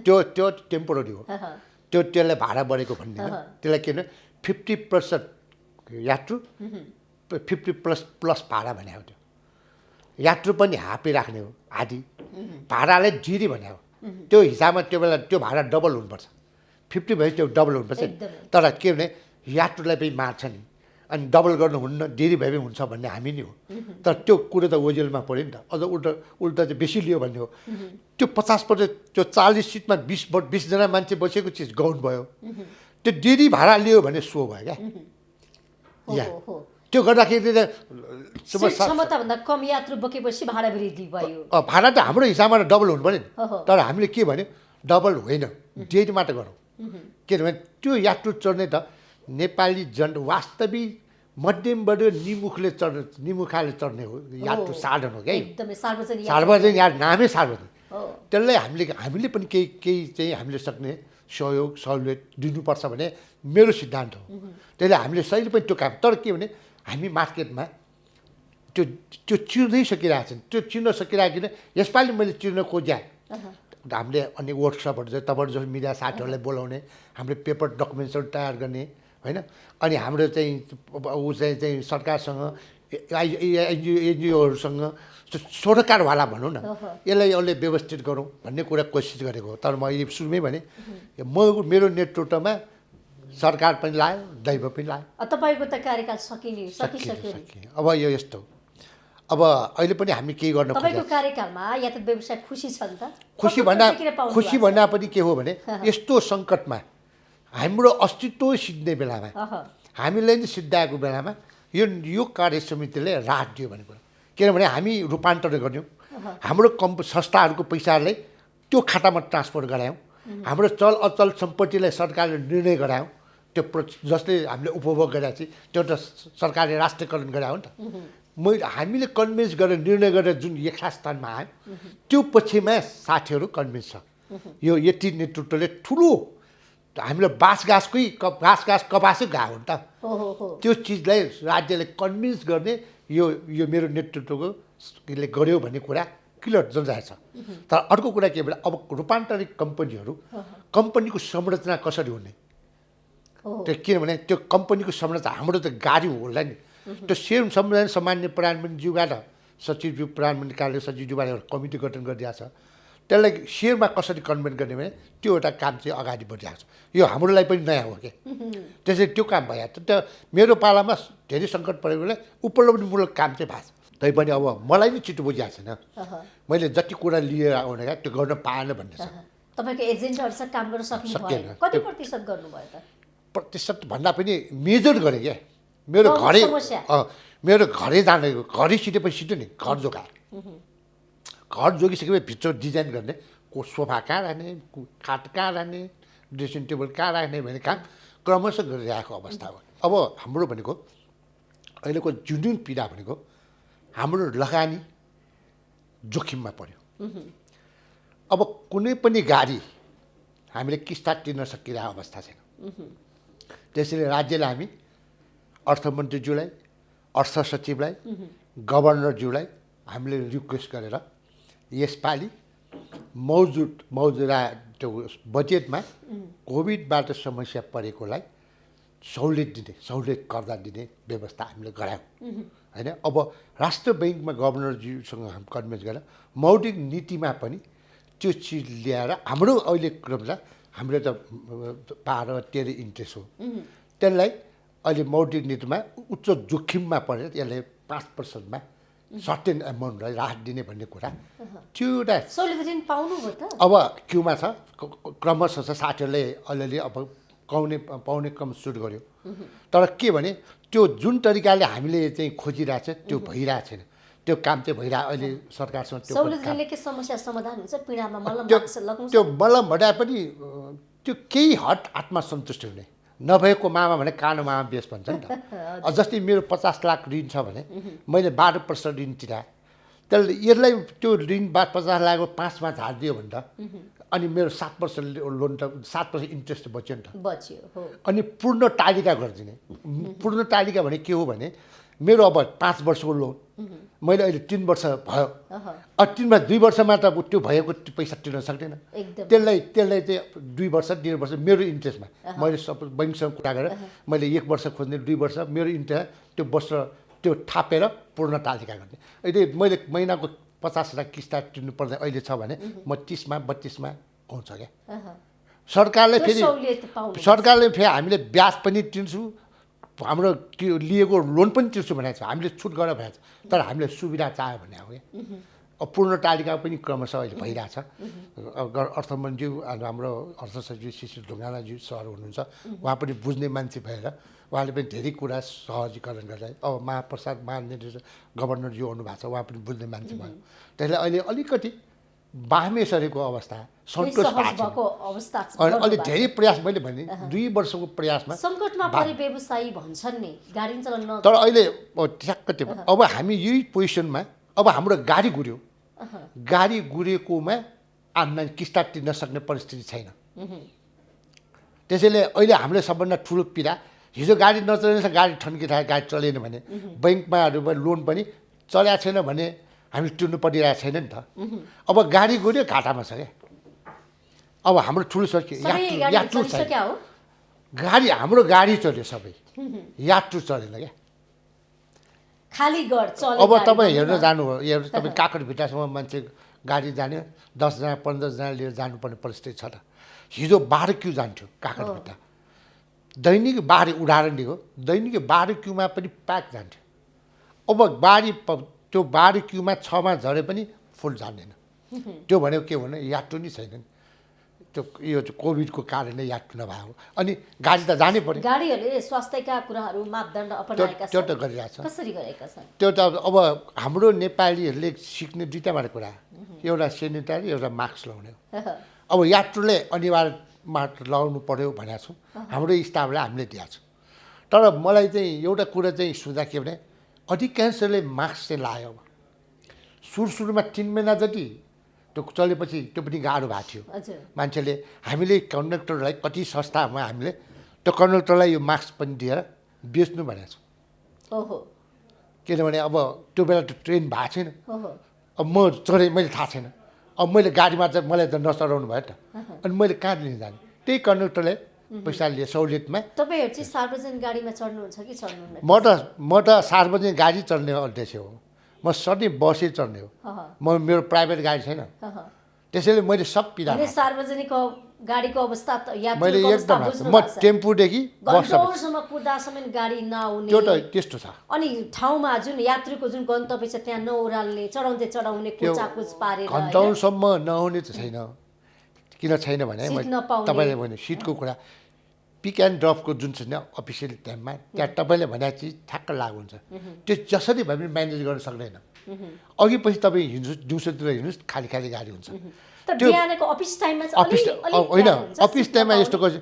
त्यो टेम्पोररी हो, त्यसलाई भाडा बढेको भन्दैन। त्यसलाई के भने 50% यात्रु 50+ भाडा भने हो। त्यो यात्रु पनि हापी राख्ने हो, आदि भाडालाई जिरी भने हो। त्यो हिसाबमा त्यो बेला त्यो भाडा डबल हुनुपर्छ, 50 भए त्यो डबल हुनुपर्छ। तर के भने यात्रुलाई पनि मार्छ नि, अनि डबल गर्नुहुन्न डेरी भए पनि हुन्छ भन्ने हामी नि हो। तर त्यो कुरो त ओजेलमा पऱ्यो नि त, अझ उल्टा चाहिँ बेसी लियो भन्ने हो। त्यो 50% त्यो 40 सिटमा 20 जना मान्छे बसेको चिज गाउन भयो, त्यो डेरी भाडा लियो भने सो भयो क्या। त्यो गर्दाखेरि क्षमताभन्दा कम यात्रु बोकेपछि भाडा वृद्धि भयो। भाडा त हाम्रो हिसाबमा डबल हुनु पऱ्यो नि, तर हामीले के भन्यो डबल होइन डेरी मात्र गरौँ। किनभने त्यो यात्रु चढ्ने त नेपाली वास्तविक मध्यमबाट निमुखाले चढ्ने हो यात्रु साधन हो क्या, सार्वजनिक यार नामै सार्वजनिक। त्यसलाई हामीले पनि केही चाहिँ हामीले सक्ने सहयोग सहुलियत दिनुपर्छ भने मेरो सिद्धान्त हो। त्यसले हामीले सहिले पनि त्यो काम, तर के भने हामी मार्केटमा त्यो चिर्नै सकिरहेको छ। त्यो चिर्न सकिरहेको किन यसपालि मैले चिर्न खोजेँ। हामीले अनि वर्कसपहरू चाहिँ तपाईँहरू जस्तो मिडिया साथीहरूलाई बोलाउने, हामीले पेपर डकुमेन्ट्सहरू तयार गर्ने होइन। अनि हाम्रो चाहिँ ऊ चाहिँ सरकारसँग एनजिओहरूसँग सरकारवाला भनौँ न, यसलाई यसले व्यवस्थित गरौँ भन्ने कुरा कोसिस गरेको हो। तर म अहिले सुरुमै भने मेरो नेतृत्वमा सरकार पनि लायो, दैव पनि लायो। तपाईँको त कार्यकाल सकिसक्यो। अब यो यस्तो, अब अहिले पनि हामी केही गर्न तपाईँको कार्यकालमा यातायात व्यवसाय खुसी छ नि त? खुसी भन्दा पनि के हो भने यस्तो सङ्कटमा हाम्रो अस्तित्व सिद्ध्ने बेलामा, हामीले नि सिद्धाएको बेलामा यो कार्य समितिले राहत दियो भन्ने कुरा। किनभने हामी रूपान्तरण गऱ्यौँ, हाम्रो संस्थाहरूको पैसालाई त्यो खातामा ट्रान्सफर गरायौँ। हाम्रो चल अचल सम्पत्तिलाई सरकारले निर्णय गरायौँ। त्यो जसले हामीले उपभोग गरेका चाहिँ त्यो त सरकारले राष्ट्रियकरण गरायो नि त। हामीले कन्भिन्स गरेर निर्णय गरेर जुन यथास्थानमा आयो त्यो पछिमा साथीहरू कन्भिन्स छ। यो यति नेतृत्वले ठुलो हामीलाई घाँस कपासै गएको हो नि त। त्यो चिजलाई राज्यले कन्भिन्स गर्ने यो मेरो नेतृत्वको ले गर्यो भन्ने कुरा क्लियर जनाएको छ। तर अर्को कुरा के भने अब रूपान्तरित कम्पनीको संरचना कसरी हुने, त्यो किनभने त्यो कम्पनीको संरचना हाम्रो त गाडी होला नि। त्यो सेयर संविधान सामान्य प्रधानमन्त्रीज्यूबाट सचिवज्यू प्रधानमन्त्री कार्यालय सचिवज्यूबाट एउटा कमिटी गठन गरिदिएको छ। त्यसलाई सेयरमा कसरी कन्भर्ट गर्ने भने त्यो एउटा काम चाहिँ अगाडि बढिरहेको छ। यो हाम्रोलाई पनि नयाँ हो कि त्यसरी त्यो काम भइहाल्छ। त्यो मेरो पालामा धेरै सङ्कट परेकोले उपलब्धिमूलक काम चाहिँ भएको छ। तैपनि अब मलाई नै छिटो बुझिएको छैन। मैले जति कुरा लिएर आउने क्या त्यो गर्न पाएन भन्ने छ। तपाईँको एजेन्टहरूसँग काम गर्न सक्नु कति प्रतिशत गर्नुभयो त? प्रतिशत भन्दा पनि मेजर गरेँ क्या। मेरो घरै जाने घरै सिटेपछि सिट्यो नि। घर जोगाएँ। घर जोगिसकेपछि भित्र डिजाइन गर्ने सोफा कहाँ राख्ने, खाट कहाँ राख्ने, ड्रेसिङ टेबल कहाँ राख्ने भन्ने काम क्रमशः गरिरहेको अवस्था हो। अब हाम्रो भनेको अहिलेको जुन पीडा भनेको हाम्रो लगानी जोखिममा पर्यो। अब कुनै पनि गाडी हामीले किस्ता तिर्न सकिरहेको अवस्था छैन। त्यसैले राज्यले हामी अर्थमन्त्रीज्यूलाई, अर्थ सचिवलाई, गभर्नरज्यूलाई हामीले रिक्वेस्ट गरेर यसपालि मौजुदा त्यो बजेटमा कोभिडबाट समस्या परेकोलाई सहुलियत कर्जा दिने व्यवस्था हामीले गरायौँ होइन। अब राष्ट्र ब्याङ्कमा गभर्नरज्यूसँग हामी कन्भिन्स गरेर मौद्रिक नीतिमा पनि त्यो चिज ल्याएर हाम्रो अहिले क्रममा हाम्रो त 12-13 इन्ट्रेस्ट हो। त्यसलाई अहिले मौद्रिक नीतिमा उच्च जोखिममा परेर यसलाई 5%मा सर्टेन एमाउन्टलाई राहत दिने भन्ने कुरा त्यो एउटा अब क्युमा छ। क्रमशः छ। साथीहरूले अलिअलि अब पाउने क्रम सुरु गर्यो। तर के भने त्यो जुन तरिकाले हामीले चाहिँ खोजिरहेको छ त्यो भइरहेको छैन। त्यो काम चाहिँ भइरहेको अहिले सरकारसँग त्यो मलम भए पनि त्यो केही हद आत्मसन्तुष्टि हुने नभएको मामा भने कानो मामा बेस भन्छ नि त। जस्तै मेरो 50 लाख ऋण छ भने मैले 12% ऋण तिराएँ। त्यसले यसलाई त्यो ऋण 50 लाखको 5मा झारिदियो भने त अनि मेरो 7% लोन त 7% इन्ट्रेस्ट बच्यो नि त। अनि पूर्ण तालिका गरिदिने। पूर्ण तालिका भने के हो भने मेरो अब 5 वर्षको लोन मैले अहिले 3 वर्ष भयो। अब 2 वर्षमा त त्यो भएको पैसा तिर्न सक्दैन। त्यसलाई चाहिँ 2 वर्ष 1.5 वर्ष मेरो इन्ट्रेस्टमा मैले सपोज बैङ्कसँग कुरा गरेर मैले 1 वर्ष खोज्ने 2 वर्ष मेरो इन्ट्रेस्ट त्यो वर्ष त्यो थापेर पूर्ण तालिका गर्ने। अहिले मैले महिनाको 50 लाख किस्ता तिर्नु पर्दा अहिले छ भने म 30मा 32मा आउँछ क्या। सरकारले फेरि हामीले ब्याज पनि तिर्छु, हाम्रो लिएको लोन पनि तिर्छु भनेको छ। हामीले छुट गरेर भनेको छ। तर हामीले सुविधा चाह्यो भने हो क्या। अब पूर्ण तालिका पनि क्रमशः अहिले भइरहेछ। अर्थमन्त्री हाम्रो अर्थ सचिव शिशिर ढुङ्गानाज्यू सर हुनुहुन्छ। उहाँ पनि बुझ्ने मान्छे भएर उहाँले पनि धेरै कुरा सहजीकरण गरेर अब महाप्रसाद महानिर्देशक गभर्नरज्यू आउनुभएको छ। उहाँ पनि बुझ्ने मान्छे भयो। त्यसले अहिले अलिकति बाहमे सरेको अवस्था सन्तोष भएको अवस्था अलि धेरै प्रयास मैले भने 2 वर्षको प्रयासमा सङ्कटमा परे व्यवसायी भन्छन् नि गाडी चलाउन। तर अहिले ठ्याक्क त्यो अब हामी यही पोजिसनमा अब हाम्रो गाडी गुर्यो। गाडी गुरेकोमा आम्दानी किस्ता तिर्न सक्ने परिस्थिति छैन। त्यसैले अहिले हामीले सबभन्दा ठुलो पीडा हिजो गाडी नचलेन, गाडी ठन्किरहेको गाडी चलेन भने बैङ्कमा लोन पनि चलेको छैन भने हामी तिर्नु परिरहेको छैन नि त। अब गाडी गऱ्यो घाटामा छ क्या। अब हाम्रो ठुलो यात्रु छ गाडी, हाम्रो गाडी चल्यो सबै, यात्रु चलेन क्या। अब तपाईँ हेर्न जानु हो, तपाईँ काकरभिट्टासम्म मान्छे गाडी जाने 10 जना 15 जना लिएर जानुपर्ने परिस्थिति छ त। हिजो 12 क्यु जान्थ्यो काकरभिट्टा। दैनिक 12 उदाहरण दिएको, दैनिक 12 क्युमा पनि प्याक जान्थ्यो। अब त्यो 12 क्युमा 6मा झरे पनि फुल जान्दैन। त्यो भनेको के भने यात्रु नै छैन। त्यो यो चाहिँ कोभिडको कारणले यात्रु नभएको अनि गाडी त जानै पर्यो गाडीहरूले स्वास्थ्यका कुराहरू मापदण्ड अपनाएका त्यो छन् त गरिरहेछ कसरी गरेका छन् त्यो त अब हाम्रो नेपालीहरूले सिक्ने दुईवटाबाट कुरा एउटा सेनिटारी एउटा मास्क लाउने अब यात्रुले अनिवार्यमा लगाउनु पर्यो भनेको छौँ हाम्रो स्टाफलाई हामीले दिएको छौँ तर मलाई चाहिँ एउटा कुरा चाहिँ सुन्दा के भने अधिकांशले मास्क चाहिँ लायो अब सुरुमा 3 महिना जति त्यो चलेपछि त्यो पनि गाह्रो भएको थियो हजुर मान्छेले हामीले कन्डक्टरलाई कति संस्थामा हामीले त्यो कन्डक्टरलाई यो मास्क पनि दिएर बेच्नु भनेको छौँ ओहो किनभने अब त्यो बेला त ट्रेन भएको छैन ओहो अब म चढेँ मैले थाहा छैन अब मैले गाडीमा चाहिँ मलाई त नचढाउनु भयो त अनि मैले कहाँ लिन जाने त्यही कन्डक्टरले पैसा लिए सहुलियतमा तपाईँहरू चाहिँ सार्वजनिक गाडीमा चढ्नुहुन्छ कि चढ्नुहुन्न म त सार्वजनिक गाडी चढ्ने अध्यक्ष हो म सधैँ बसै चढ्ने हो म मेरो प्राइभेट गाडी छैन त्यसैले मैले सब पिरा अनि सार्वजनिक गाडीको अवस्था त मैले यात्रुको अवस्था एकदम बुझ्नु म टेम्पूदेखि बस घन्टौँसम्म पुग्दासम्म गाडी नआउने त्यो त त्यस्तो छ अनि ठाउँमा जुन यात्रीको जुन गन्तव्य छ त्यहाँ नओह्राल्ने चढाउँदै चढाउने कुचाकुच पारेर होइन? घन्टौँसम्म नहुने त छैन किन छैन भने सिट मैले नपाउने। तपाईँले भने सिटको कुरा पिक एन्ड ड्रपको जुन छ नि अफिसियल टाइममा त्यहाँ तपाईँले भने चिज ठ्याक्क लागु हुन्छ त्यो जसरी भए पनि म्यानेज गर्न सक्दैन अघि पछि तपाईँ हिँड्नुहोस् दिउँसोतिर हिँड्नुहोस् खाली खाली गाडी हुन्छ त बिहानको अफिस टाइममा चाहिँ अफिस होइन अफिस टाइममा यस्तो गर्छ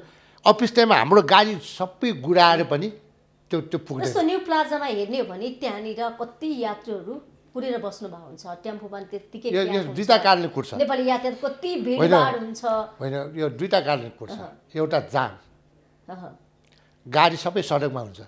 अफिस टाइममा हाम्रो गाडी सबै गुडाएर पनि त्यो त्यो पुग्दैन जस्तो न्यू प्लाजामा हेर्ने हो भने त्यहाँनिर कति यात्रुहरू पुरेर बस्नु भएको हुन्छ टेम्पोमा त्यत्तिकै यो प्याक हुन्छ। दुईवटा कारणले कुर्छ नेपाली यातायात कति भिडभाड हुन्छ होइन यो दुईवटा कारणले कुर्छ एउटा जाम अहँ। गाडी सबै सडकमा हुन्छ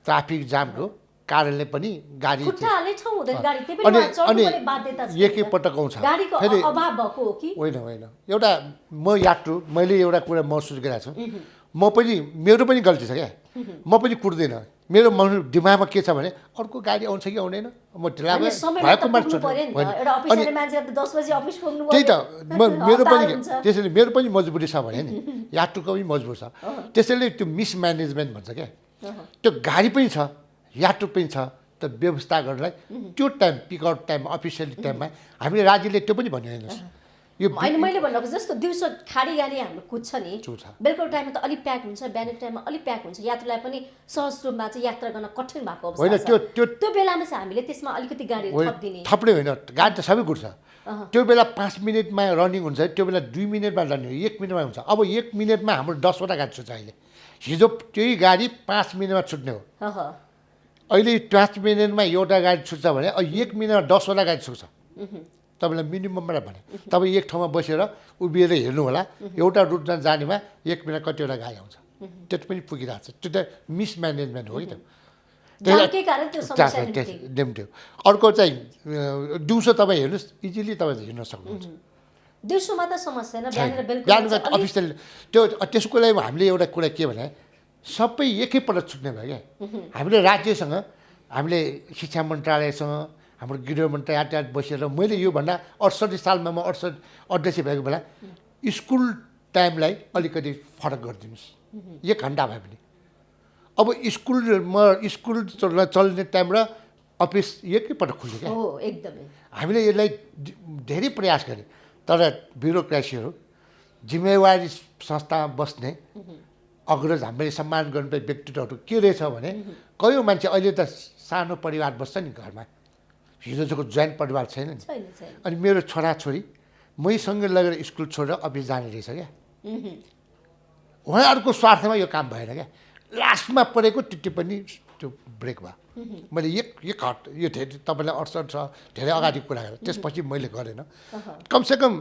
ट्राफिक जामको कारणले पनि गाडी खुट्टा हाल्ने ठाउँ हुँदैन गाडी त्यही अनि पनि चढ्नु अनि पर्ने बाध्यता छ एकैपटक आउँछ गाडीको फेरि अभाव भएको हो कि होइन होइन एउटा म यात्रु मैले एउटा कुरा महसुस गरिरहेको छु म पनि मेरो पनि गल्ती छ क्या म पनि कुट्दैन मेरो मन दिमागमा के छ भने अर्को गाडी आउँछ कि आउँदैन म ढिला अनि भए समयमा त भएको मान्छे पुग्नु पर्यो नि त एउटा अफिसले मान्छेहरू 10 बजे अफिस पुग्नु त्यही त मेरो हतार पनि हुन्छ। त्यसैले मेरो पनि मजबुरी छ भने नि यात्रुको पनि मजबुर छ त्यसैले त्यो मिसम्यानेजमेन्ट भन्छ क्या त्यो गाडी पनि छ यात्रु पनि छ त व्यवस्था गर्नलाई त्यो टाइम पिकआउट टाइम अफिसियल टाइममा हामीले राज्यले त्यो पनि भन्यो हेर्नुहोस् यो होइन मैले भन्नको जस्तो दिउँसो खाडी गाडी हाम्रो कुद्छ नि कुद्छ। बेलुका टाइममा त अलिक प्याक हुन्छ बिहानको टाइममा अलिक प्याक हुन्छ यात्रुलाई पनि सहज रूपमा चाहिँ यात्रा गर्न कठिन भएको होइन अवस्था छ त्यो त्यो बेलामा चाहिँ हामीले त्यसमा अलिकति गाडी होइन थपिदिने थप्ने होइन गाडी त सबै कुट्छ त्यो बेला 5 मिनटमा रनिङ हुन्छ त्यो बेला 2 मिनटमा रनिङ 1 मिनटमा हुन्छ अब 1 मिनटमा हाम्रो 10वटा गाडी छुट्छ अहिले हिजो त्यही गाडी 5 मिनटमा छुट्ने हो अहँ। अहिले 5 मिनटमा एउटा गाडी छुट्छ भने 1 मिनटमा 10वटा गाडी छुट्छ तपाईँलाई मिनिममबाट भने तपाईँ एक ठाउँमा बसेर उभिएर हेर्नु होला एउटा रुटमा जानेमा 1 मिनट कतिवटा गाडी आउँछ त्यो पनि पुगिरहेको छ त्यो त मिसम्यानेजमेन्ट हो कि त जामकै कारण त्यो समस्या निम्ति। निम्त्यो अर्को चाहिँ दिउँसो तपाईँ हेर्नुहोस् इजिली तपाईँ हिँड्न सक्नुहुन्छ दिउँसोमा त समस्या छैन बिहान र बेलुका बिहान चाहिँ अलिक- अफिसियल त्यो त्यसको लागि हामीले एउटा कुरा के भने सबै एकैपल्ट छुट्ने भयो क्या हामीले राज्यसँग हामीले शिक्षा मन्त्रालयसँग हाम्रो गृह मन्त्रालय यातायात बसेर मैले योभन्दा 68 सालमा म 68 अध्यक्ष भएको बेला स्कुल टाइमलाई अलिकति फरक गरिदिनुहोस् 1 घन्टा भए पनि अब स्कुल चल्ने टाइम र अफिस एकैपल्ट खुल्यो क्या हो एकदमै हामीले यसलाई धेरै प्रयास गरे तर ब्युरोक्रेसीहरू जिम्मेवारी संस्थामा बस्ने अग्रज हामीले सम्मान गर्नुपर्ने व्यक्तित्वहरू के रहेछ भने कयौँ मान्छे अहिले त सानो परिवार बस्छ नि घरमा हिजो जस्तो जोइन्ट परिवार छैन नि छैन छैन अनि मेरो छोराछोरी मैसँग लगेर स्कुल छोडेर अफिस जाने रहेछ क्या उहाँहरूको स्वार्थमा यो काम भएन क्या लास्टमा परेको त्यो टिप्पणी त्यो ब्रेक भयो मैले एक हट यो धेरै तपाईँलाई 68 छ धेरै अगाडि कुरा गरेँ त्यसपछि मैले गरेन कमसेकम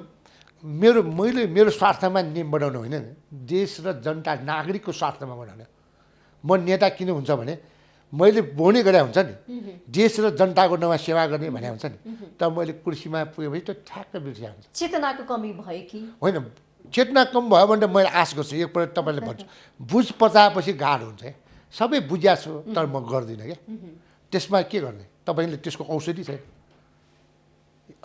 मैले मेरो स्वार्थमा नियम बनाउनु होइन देश र जनता नागरिकको स्वार्थमा बनाउने म नेता किन हुन्छ भने मैले बोनी गरे हुन्छ नि देश र जनताको नाउँमा सेवा गर्ने भने हुन्छ नि त मैले कुर्सीमा पुगेपछि त्यो ठ्याक्क बिर्सिया हुन्छ चेतनाको कमी भयो कि होइन चेतना कम भयो भने त मैले आश गर्छु एकपल्ट तपाईँले भन्छु बुझ पचाएपछि गाह्रो हुन्छ क्या सबै बुझ्या छु तर म गर्दिनँ क्या त्यसमा के गर्ने तपाईँले त्यसको औषधि छैन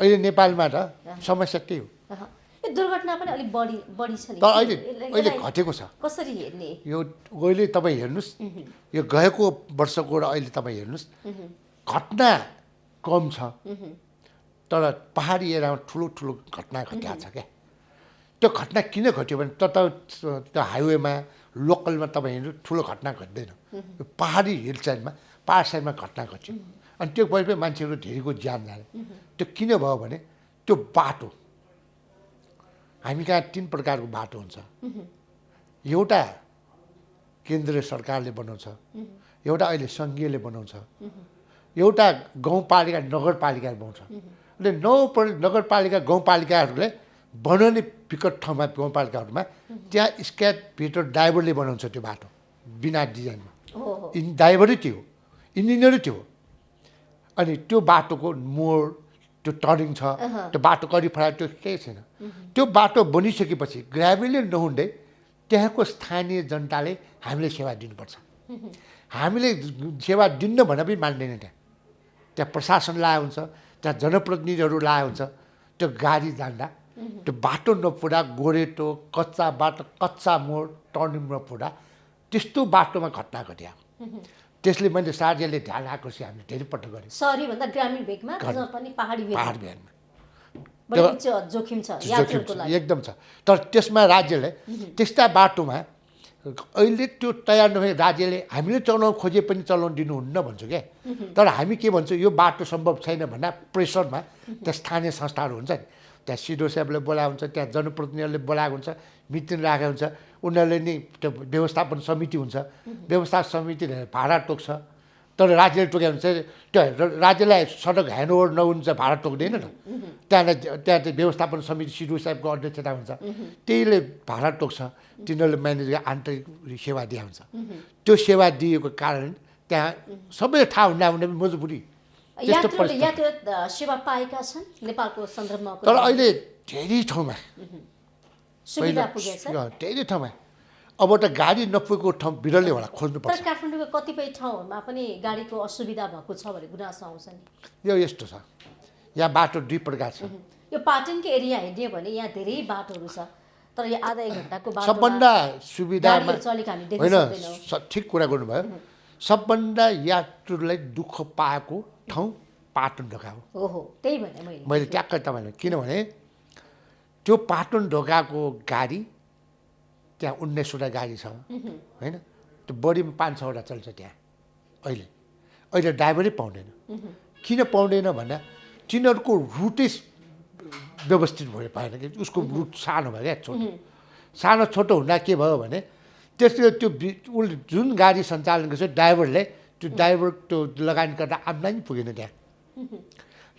अहिले नेपालमा त समस्या त्यही हो अहँ। यो दुर्घटना पनि अलिक बढी छ नि तर अहिले यसलाई- अहिले यसलाई घटेको छ कसरी हेर्ने यो अहिले तपाईँ हेर्नुहोस् यो गएको वर्षको र अहिले तपाईँ हेर्नुहोस् घटना कम छ तर पहाडी एरियामा ठुलो ठुलो घटना घटिया छ क्या त्यो घटना किन घट्यो भने त्यो हाइवेमा लोकलमा तपाईँ हिँड्नु ठुलो घटना घट्दैन, पहाडी हिल साइडमा पहाड साइडमा घटना घट्यो। अनि त्यो भएपछि मान्छेहरू धेरैको ज्यान जाने। त्यो किन भयो भने त्यो बाटो, हामी कहाँ 3 प्रकारको बाटो हुन्छ। एउटा केन्द्रीय सरकारले बनाउँछ, एउटा अहिले सङ्घीयले बनाउँछ, एउटा गाउँपालिका नगरपालिकाले बनाउँछ। એટલે नगरपालिका गाउँपालिकाहरूले बनाउने विकट ठाउँमा गाउँपालिकाहरूमा त्यहाँ स्क्याटभित्र ड्राइभरले बनाउँछ त्यो बाटो बिना डिजाइनमा। ड्राइभरै त्यो हो, इन्जिनियरै त्यो हो। अनि त्यो बाटोको मोड, त्यो टर्निङ छ, त्यो बाटो करिब फरायो, त्यो केही छैन। त्यो बाटो बनिसकेपछि ग्राभेलले नहुँदै त्यहाँको स्थानीय जनताले हामीले सेवा दिनुपर्छ। हामीले सेवा दिन्न भने पनि मान्दैन। त्यहाँ प्रशासन लाएको हुन्छ, त्यहाँ जनप्रतिनिधिहरू लाएको हुन्छ। त्यो गाडी जाँदा त्यो बाटो नपुरा, गोरेटो कच्चा बाटो, कच्चा मोड, टर्निङ नपुरा, त्यस्तो बाटोमा घटना घट्यो। त्यसले मैले राज्यले ध्यान आकर्षित हामीले धेरै पटक गरेँ। सहरी भन्दा ग्रामीण भेगमा पनि पहाडी भेगमा जोखिम छ, यात्रुको लागि एकदम छ। तर त्यसमा राज्यले त्यस्ता बाटोमा अहिले त्यो तयार नभए राज्यले हामीले चलाउन खोजे पनि चलाउन दिनुहुन्न भन्छ क्या। तर हामी के भन्छौँ, यो बाटो सम्भव छैन भन्दा प्रेसरमा त्यहाँ स्थानीय संस्थाहरू हुन्छ नि, त्यहाँ सिडो साहेबले बोलाएको हुन्छ, त्यहाँ जनप्रतिनिधिहरूले बोलाएको हुन्छ, मिटिङ राखेको हुन्छ। उनीहरूले नि त्यो व्यवस्थापन समिति हुन्छ, व्यवस्थापन समितिले भाडा टोक्छ। तर राज्यले टोक्यो भने चाहिँ त्यो राज्यलाई सडक ह्यान्डओभर नहुन्छ, भाडा टोक्दैन न। त्यहाँ चाहिँ व्यवस्थापन समिति सिडो साहेबको अध्यक्षता हुन्छ, त्यहीले भाडा टोक्छ। तिनीहरूले म्यानेज आन्तरिक सेवा दिया हुन्छ। त्यो सेवा दिएको कारण त्यहाँ सबैले थाहा हुँदा पनि मजबुरी यातायात सेवा पाएका छन् नेपालको सन्दर्भमा। तर अहिले धेरै ठाउँमा सुविधा पुगेछ, धेरै ठाउँमा अब त गाडी नपुगेको ठाउँ बिरलै होला खोज्नुपर्छ। तर काठमाडौँको कतिपय ठाउँहरूमा पनि गाडीको असुविधा भएको छ भने गुनासो आउँछ नि। यो यस्तो छ, यहाँ बाटो 2 प्रकार छ। यो पाटनको एरिया हेर्ने भने यहाँ धेरै बाटोहरू छ, तर यो आधा 1 घन्टाको बाटो सबभन्दा सुविधामा होइन। ठिक कुरा गर्नुभयो। सबभन्दा यात्रुलाई दुःख पाएको ठाउँ पाटन ढोका हो। ओहो, त्यही भने मैले ट्याक्कै तपाईँलाई, किनभने त्यो पाटन ढोकाको गाडी त्यहाँ 19वटा गाडी छ होइन। त्यो बढीमा 5-6 वटा चल्छ त्यहाँ। अहिले ड्राइभरै पाउँदैन। किन पाउँदैन भन्दा तिनीहरूको रुटै व्यवस्थित भएन कि, उसको रुट सानो भयो क्या, सानो छोटो हुँदा के भयो भने त्यसले त्यो उसले जुन गाडी सञ्चालन गर्छ ड्राइभरले त्यो लगानी गर्दा आम्दानी पुगेन त्यहाँ।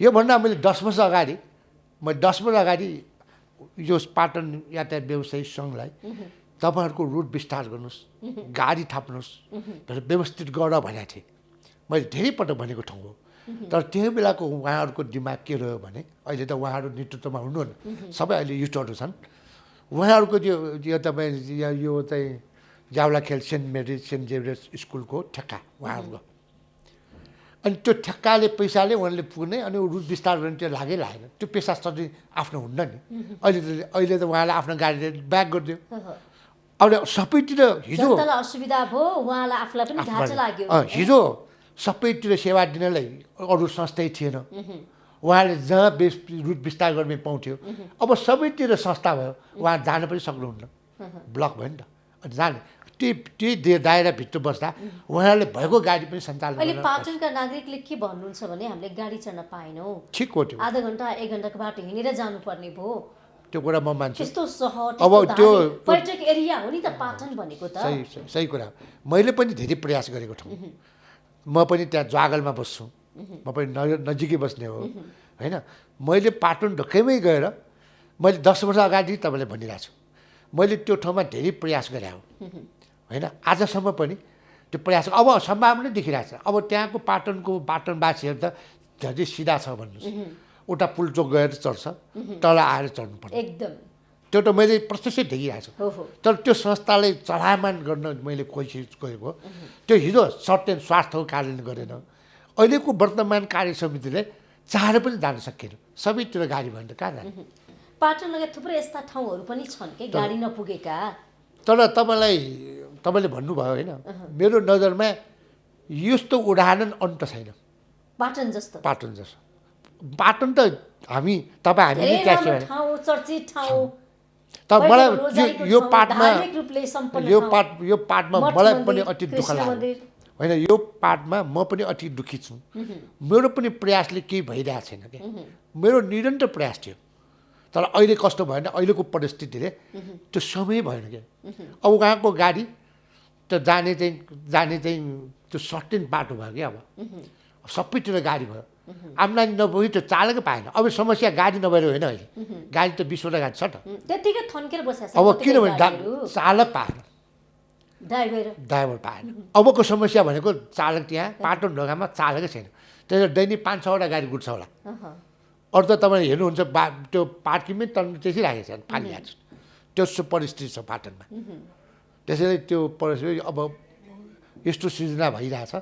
योभन्दा मैले 10 वर्ष अगाडि यो पाटन यातायात व्यवसायी सङ्घलाई तपाईँहरूको रुट विस्तार गर्नुहोस्, गाडी थाप्नुहोस्, व्यवस्थित गर भनेको थिएँ। मैले धेरै पटक भनेको ठाउँ हो। तर त्यो बेलाको उहाँहरूको दिमाग के रह्यो भने, अहिले त उहाँहरू नेतृत्वमा हुनुहुन्न, सबै अहिले युथहरू छन्। उहाँहरूको यो तपाईँ यो चाहिँ जावलाखेल सेन्ट जेभियर्स स्कुलको ठेक्का उहाँहरूको। अनि त्यो ठेक्काले पैसाले उहाँले पुग्ने, अनि रुट विस्तार गर्ने त्यो लागेन। त्यो पेसा सधैँ आफ्नो हुन्न नि। अहिले त उहाँले आफ्नो गाडीले ब्याक गरिदियो। अब सबैतिर हिजो असुविधा भयो, उहाँलाई आफूलाई पनि घाटा लाग्यो। हिजो सबैतिर सेवा दिनलाई अरू संस्थै थिएन। उहाँले जहाँ रुट विस्तार गर्ने पाउँथ्यो, अब सबैतिर संस्था भयो, उहाँ जान पनि सक्नुहुन्न, ब्लक भयो नि त। अनि जाने त्यही दायराभित्र बस्दा उहाँले भएको गाडी पनि सञ्चालन। अहिले पाटनका नागरिकले के भन्नुहुन्छ भने हामीले गाडी चढ्न पाएनौँ, ठिक हो, त्यो आधा घन्टा 1 घन्टाको बाटो हिँडेर जानुपर्ने भयो। त्यो कुरा म मान्छु। त्यस्तो सहर, अब त्यो पर्यटक एरिया हो नि त पाटन भनेको त। सही कुरा। मैले पनि धेरै प्रयास गरेको ठाउँ। म पनि त्यहाँ ज्वागलमा बस्छु, म पनि नजिकै बस्ने हो होइन। मैले पाटन ढोकैमै गएर मैले 10 वर्ष अगाडि तपाईँलाई भनिरहेको छु, मैले त्यो ठाउँमा धेरै प्रयास गरे हो होइन। आजसम्म पनि त्यो प्रयास अब सम्भावना देखिरहेको छ। अब त्यहाँको पाटनवासीहरू त झन् सिधा छ भन्नुहोस्, उता पुलचोक गएर चढ्छ, तल आएर चढ्नुपर्छ एकदम। त्यो त मैले प्रत्यक्ष देखिरहेको छु। तर त्यो संस्थाले चलायमान गर्न मैले कोसिस गरेको, त्यो हिजो सर्टेन स्वार्थको कारणले गरेन। अहिलेको वर्तमान कार्य समितिले चाहेर पनि जान सकेन, सबैतिर गाडी भनेर कहाँ जाने। पाटन लगायत थुप्रै यस्ता ठाउँहरू पनि छन् कि गाडी नपुगेका। तर तपाईँले भन्नुभयो होइन, मेरो नजरमा यस्तो उदाहरण अन्त छैन पाटन जस्तो। पाटन त हामी चर्चित ठाउँ। तर मलाई रोजाइको यो ठाउँ, पार्टमा धार्मिक रूपले सम्पन्न ठाउँ, यो पार्टमा मठ मलाई मन्दिर, पनि अति दुःख कृष्ण लाग्यो मन्दिर। होइन यो पार्टमा म पनि अति दुःखी छु मेरो पनि प्रयासले केही भइरहेको छैन क्या मेरो निरन्तर प्रयास थियो तर अहिले कस्तो भएन अहिलेको परिस्थितिले त्यो समय भएन क्या अब उहाँको गाडी त्यो जाने चाहिँ त्यो सर्टेन बाटो भयो क्या अब सबैतिर गाडी भयो आम्दानी नभए त्यो चालकै पाएन अब समस्या गाडी नभएर होइन अहिले गाडी त 20वटा गाडी छ त त्यतिकै थन्केर बसेको छ अब कतिपय किनभने गाडीहरू, चालक पाएन ड्राइभर पाएन अबको समस्या भनेको चालक त्यहाँ पाटो ढोकामा चालकै छैन त्यसले दैनिक 5-6वटा गाडी गुड्छ होला अरू त तपाईँले हेर्नुहुन्छ त्यो पार्किङमै तन्नु त्यसै राखेको छ फालिहाल्छ त्यो परिस्थिति छ पाटनमा त्यसैले त्यो परिस्थिति अब यस्तो सृजना भइरहेछ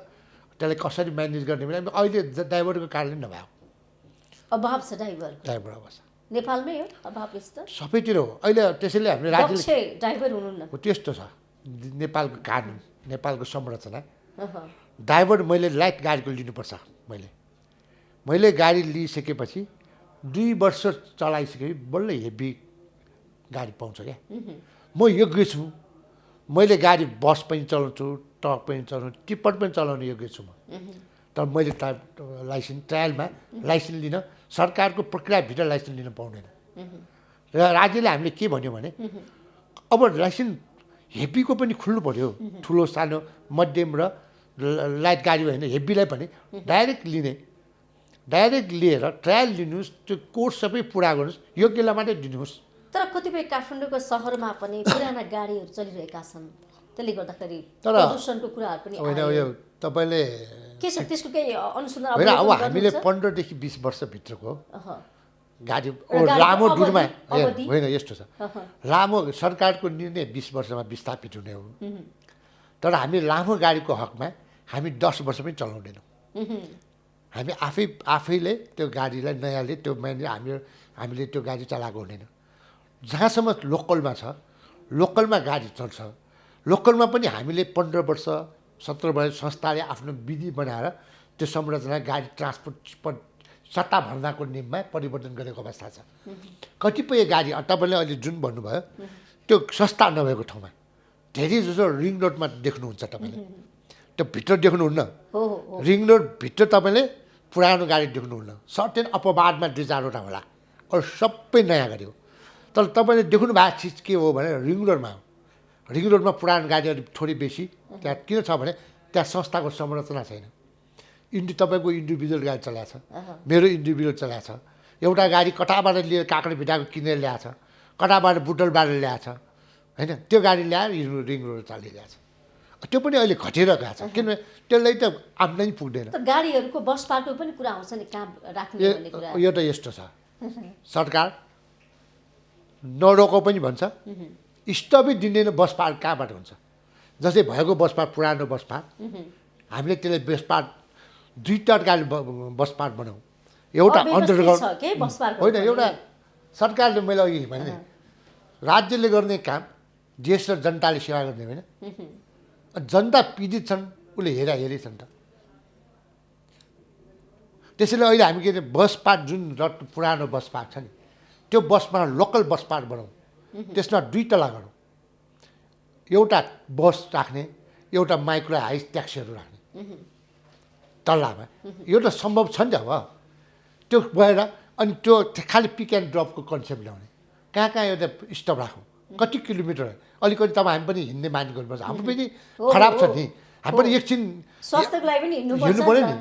त्यसलाई कसरी म्यानेज गर्ने भने अहिले ड्राइभरको कारणले नभएको अभाव छ ड्राइभर अवस्था नेपालमै हो अभाव यस्तो सबैतिर हो अहिले त्यसैले हामीले राज्यले दक्ष ड्राइभर हुनुहुन्न। हो त्यस्तो छ नेपालको कानुन नेपालको संरचना अहँ। ड्राइभर मैले लाइट गाडीको लिनुपर्छ मैले गाडी लिइसकेपछि 2 वर्ष चलाइसकेपछि बल्ल हेभी गाडी पाउँछ क्या म योग्य छु मैले गाडी बस पनि चलाउँछु ट्रक पनि चलाउँछु टिप्पर पनि चलाउने योग्य छु म तर मैले लाइसेन्स ट्रायलमा लाइसेन्स लिन सरकारको प्रक्रियाभित्र लाइसेन्स लिन पाउँदैन र राज्यले हामीले के भन्यो भने अब लाइसेन्स हेभीको पनि खुल्नु पऱ्यो ठुलो सानो मध्यम र लाइट गाडी होइन हेभीलाई पनि डाइरेक्ट लिएर ट्रायल लिनुहोस् त्यो कोर्स सबै पुरा गर्नुहोस् योग्यलाई मात्रै दिनुहोस्। तर कतिपय काठमाडौँको सहरमा पनि पुराना गाडीहरू चलिरहेका छन् त्यसले गर्दाखेरि तर प्रदूषणको कुराहरू पनि होइन आयो। यो तपाईँले के छ त्यसको केही अनुसन्धान होइन अब अवलोकन हामीले गर्नुहुन्छ? 15 देखि 20 वर्षभित्रको अहँ। गाडी गाडीको लामो अवधि- दुरमा अवधि? होइन यस्तो छ लामो सरकारको निर्णय 20 वर्षमा विस्थापित हुने हो तर हामी लामो गाडीको हकमा हामी 10 वर्ष पनि चलाउँदैनौँ हामी आफैले त्यो गाडीलाई नयाँले त्यो हामीले त्यो गाडी चलाएको हुँदैन जहाँसम्म लोकलमा छ लोकलमा गाडी चल्छ लोकलमा पनि हामीले 15 वर्ष 17 वर्ष संस्थाले आफ्नो विधि बनाएर त्यो संरचना गाडी ट्रान्सपोर्ट सट्टा भर्नाको नियममा परिवर्तन गरेको अवस्था छ कतिपय गाडी तपाईँले अहिले जुन भन्नुभयो त्यो सस्ता नभएको ठाउँमा धेरै जसो रिङ रोडमा देख्नुहुन्छ तपाईँले त्यो भित्र देख्नुहुन्न हो रिङ रोड भित्र तपाईँले पुरानो गाडी देख्नुहुन्न सर्टेन अपवादमा 2-4वटा होला अरू सबै नयाँ गाडी हो तर तपाईँले देख्नु भएको चिज के हो भने रिङ रोडमा हो रिङ रोडमा पुरानो गाडीहरू थोरै बेसी त्यहाँ किन छ भने त्यहाँ संस्थाको संरचना छैन तपाईँको इन्डिभिजुअल गाडी चलाएको छ मेरो इन्डिभिजुअल चलाएको छ एउटा गाडी कताबाट लिएर काँक्रो भिटाको किनेर ल्याएको छ कताबाट बुटलबाट ल्याएको छ होइन त्यो गाडी ल्याएर रिङ रोड चलिरहेको छ त्यो पनि अहिले घटेर गएको छ किनभने त्यसलाई त आम्दानी पुग्दैन। त गाडीहरूको बस पार्कको पनि कुरा आउँछ नि कहाँ राख्ने भन्ने कुरा। यो त यस्तो छ सरकार नरोको पनि भन्छ स्टपै दिँदैन बस पार्क कहाँबाट हुन्छ जस्तै भएको बस पार्क पुरानो बस पार्क हामीले त्यसलाई बस पार्क 2 तर्काले बस पार्क बनाऊ एउटा अन्डरग्राउन्ड होइन एउटा सरकारले मैले अघि भने राज्यले गर्ने काम देश र जनताले सेवा गर्ने होइन जनता पीडित छन् उसले हेरी छन् त त्यसैले अहिले हामी के बस पार्क जुन पुरानो बस पार्क छ नि त्यो बसमा लोकल बस पार्क बनाऊ त्यसमा 2 तला गरौँ एउटा बस राख्ने एउटा माइक्रो हाइस ट्याक्सीहरू राख्ने तल्लामा यो त सम्भव छ नि त अब त्यो भएर अनि त्यो खालि पिक एन्ड ड्रपको कन्सेप्ट ल्याउने कहाँ एउटा स्टप राखौँ कति किलोमिटर अलिकति तपाईँ हामी पनि हिँड्ने बानी गर्नुपर्छ हाम्रो पनि खराब छ नि हामी पनि एकछिन स्वास्थ्यको लागि पनि हिँड्नु पऱ्यो नि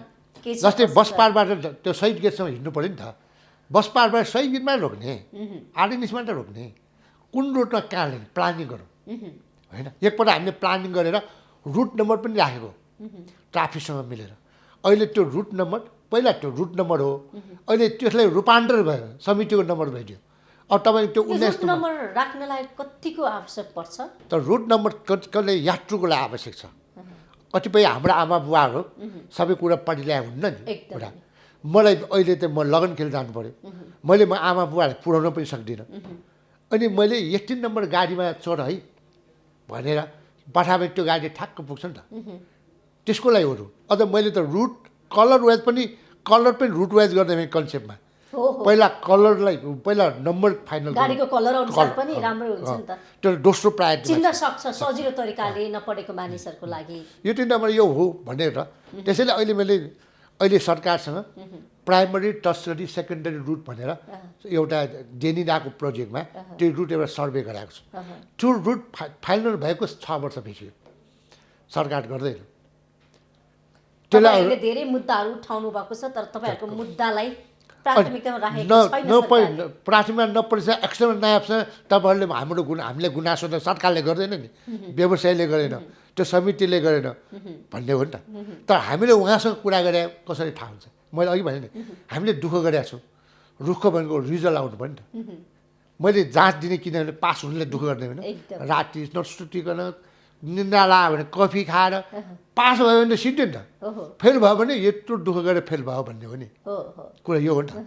जस्तै बस पार्कबाट त्यो शहीद गेटसम्म हिँड्नु पऱ्यो नि त बस पार्कबाट शहीद गेटमा रोक्ने आर्डिनिसमा त रोक्ने कुन रोडमा कहाँ ल्याउने प्लानिङ गरौँ होइन एकपल्ट हामीले प्लानिङ गरेर रुट नम्बर पनि राखेको ट्राफिकसँग मिलेर अहिले त्यो रुट नम्बर पहिला त्यो रुट नम्बर हो अहिले त्यसलाई रूपान्तर भयो समितिको नम्बर भइदियो अब तपाईँले त्यो 19 नम्बर राख्नलाई कतिको आवश्यक पर्छ त रुट नम्बर कसले यात्रुको लागि आवश्यक छ कतिपय हाम्रो आमा बुवाहरू सबै कुरा पढिल्याए हुन्न नि कुरा मलाई अहिले त म लगन खेल जानु पऱ्यो मैले म आमा बुवालाई पुऱ्याउन पनि सक्दिनँ अनि मैले 18 नम्बर गाडीमा चढ है भनेर पठाए त्यो गाडी ठ्याक्क पुग्छ नि त त्यसको लागि हो रुट अझ मैले त रुट कलर वाइज पनि रुट वाइज गर्ने कन्सेप्टमा हो हो पहिला कलरलाई पहिला नम्बर फाइनल गाडीको कलर अनुसार पनि राम्रो हुन्छ नि त त्यो दोस्रो प्रायोरिटी चिन्न सक्छ सजिलो तरिकाले नपढेको मानिसहरूको लागि यो 3 नम्बर यो हो भनेर त्यसैले अहिले सरकारसँग प्राइमरी टर्सरी सेकेन्डरी रुट भनेर एउटा डेनिडाको प्रोजेक्टमा त्यो रुट एउटा सर्वे गराएको छु त्यो रुट फाइनल भएको 6 वर्ष भइसक्यो सरकार गर्दैन तपाईँहरूले धेरै मुद्दाहरू उठाउनु भएको छ तर तपाईँहरूको मुद्दालाई प्राथमिकतामा राखेको छैन सरकारले। प्राथमिकता नपरेछ एक्सटर्नल नायबसँग तपाईँहरूले हामीले गुनासो त सरकारले गर्दैन नि व्यवसायले गरेन त्यो समितिले गरेन भन्ने हो नि त तर हामीले उहाँसँग कुरा गरे कसरी थाहा हुन्छ मैले अघि भने नि हामीले दुःख गरेका छौँ रुख भनेको रिजल्ट आउनु भयो नि त मैले जाँच दिने किनभने पास हुनेले दुःख गर्ने होइन राति नसुतिकन निन्द्रा लाग्यो भने कफी खाएर पास भयो भने त सिद्धि नि त फेल भयो भने यत्रो दुःख गरेर फेल भयो भन्ने हो नि कुरा यो हो नि त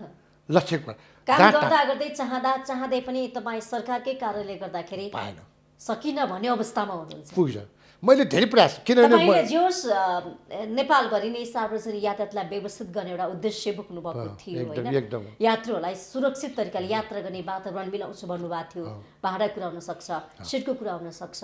लक्ष्य कुरा काम गर्दा गर्दै चाहँदै पनि तपाईँ सरकारकै कारणले गर्दाखेरि पाएन सकिन भन्ने अवस्थामा हुनुहुन्छ। पुग्छ मैले धेरै प्रयास किनभने तपाईँले जे होस् नेपालभरि नै सार्वजनिक यातायातलाई व्यवस्थित गर्ने एउटा उद्देश्य बोक्नु भएको थियो होइन एकदम यात्रुहरूलाई सुरक्षित तरिकाले यात्रा गर्ने वातावरण मिलाउँछु भन्नुभएको थियो भाडा कुरा हुन सक्छ सिटको कुरा हुन सक्छ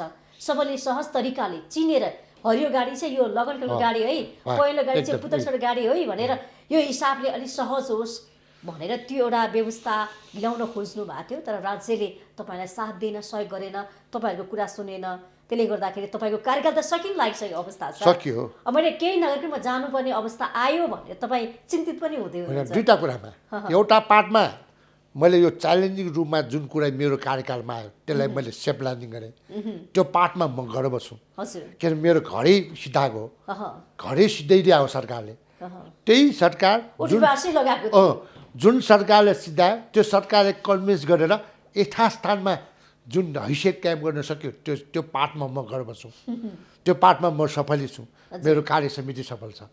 सबैले सहज तरिकाले चिनेर हरियो गाडी चाहिँ यो लगनको गाडी है पहिलो गाडी चाहिँ पुतछड गाडी है भनेर यो हिसाबले अलिक सहज होस् भनेर त्यो एउटा व्यवस्था ल्याउन खोज्नु भएको थियो तर राज्यले तपाईँलाई साथ दिन सहयोग गरेन तपाईँहरूको कुरा सुनेन त्यसले गर्दाखेरि तपाईँको कार्यकाल त सकिन लागिसकेको अवस्था छ सकियो अब मैले केही नगरिकन म जानुपर्ने अवस्था आयो भनेर तपाईँ चिन्तित पनि हुँदै हुनुहुन्छ। दुईवटा कुरामा एउटा पार्टमा मैले यो च्यालेन्जिङ रूपमा जुन कुरा मेरो कार्यकालमा आयो त्यसलाई मैले सेफ ल्यान्डिङ गरेँ त्यो पार्टमा म गर्व छु हजुर किनभने मेरो घरै सिधाएको घरै सिधाइदिया हो सरकारले त्यही सरकार जुन सरकारले सिधायो त्यो सरकारले कन्भिन्स गरेर यथास्थानमा जुन हैसियत कायम गर्न सक्यो त्यो पार्टमा म गर्व छु त्यो पार्टमा म सफलै छु मेरो कार्य समिति सफल छ